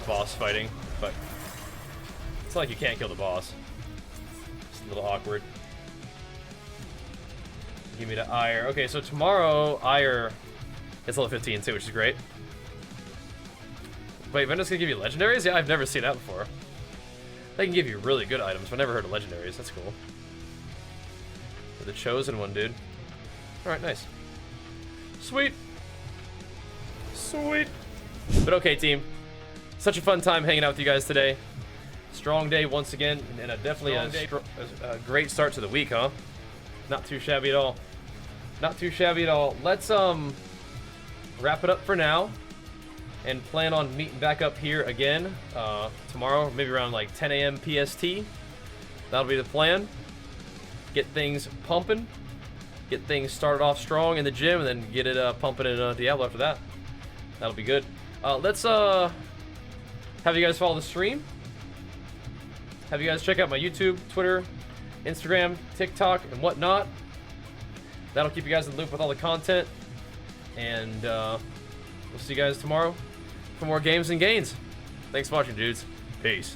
boss fighting, but it's not like you can't kill the boss. It's a little awkward. Give me the ire. Okay, so tomorrow, ire gets level 15 too, which is great. Wait, Vendo's gonna give you legendaries? Yeah, I've never seen that before. They can give you really good items, but I've never heard of legendaries. That's cool. You're the chosen one, dude. Alright, nice. Sweet. Sweet. But okay, team. Such a fun time hanging out with you guys today. Strong day once again, and definitely a great start to the week, huh? Not too shabby at all. Not too shabby at all. Let's wrap it up for now, and plan on meeting back up here again tomorrow, maybe around like 10 a.m. PST. That'll be the plan. Get things pumping, get things started off strong in the gym, and then get it pumping in Diablo after that. That'll be good. Let's have you guys follow the stream. Have you guys check out my YouTube, Twitter, Instagram, TikTok, and whatnot. That'll keep you guys in the loop with all the content. And we'll see you guys tomorrow for more games and gains. Thanks for watching, dudes. Peace.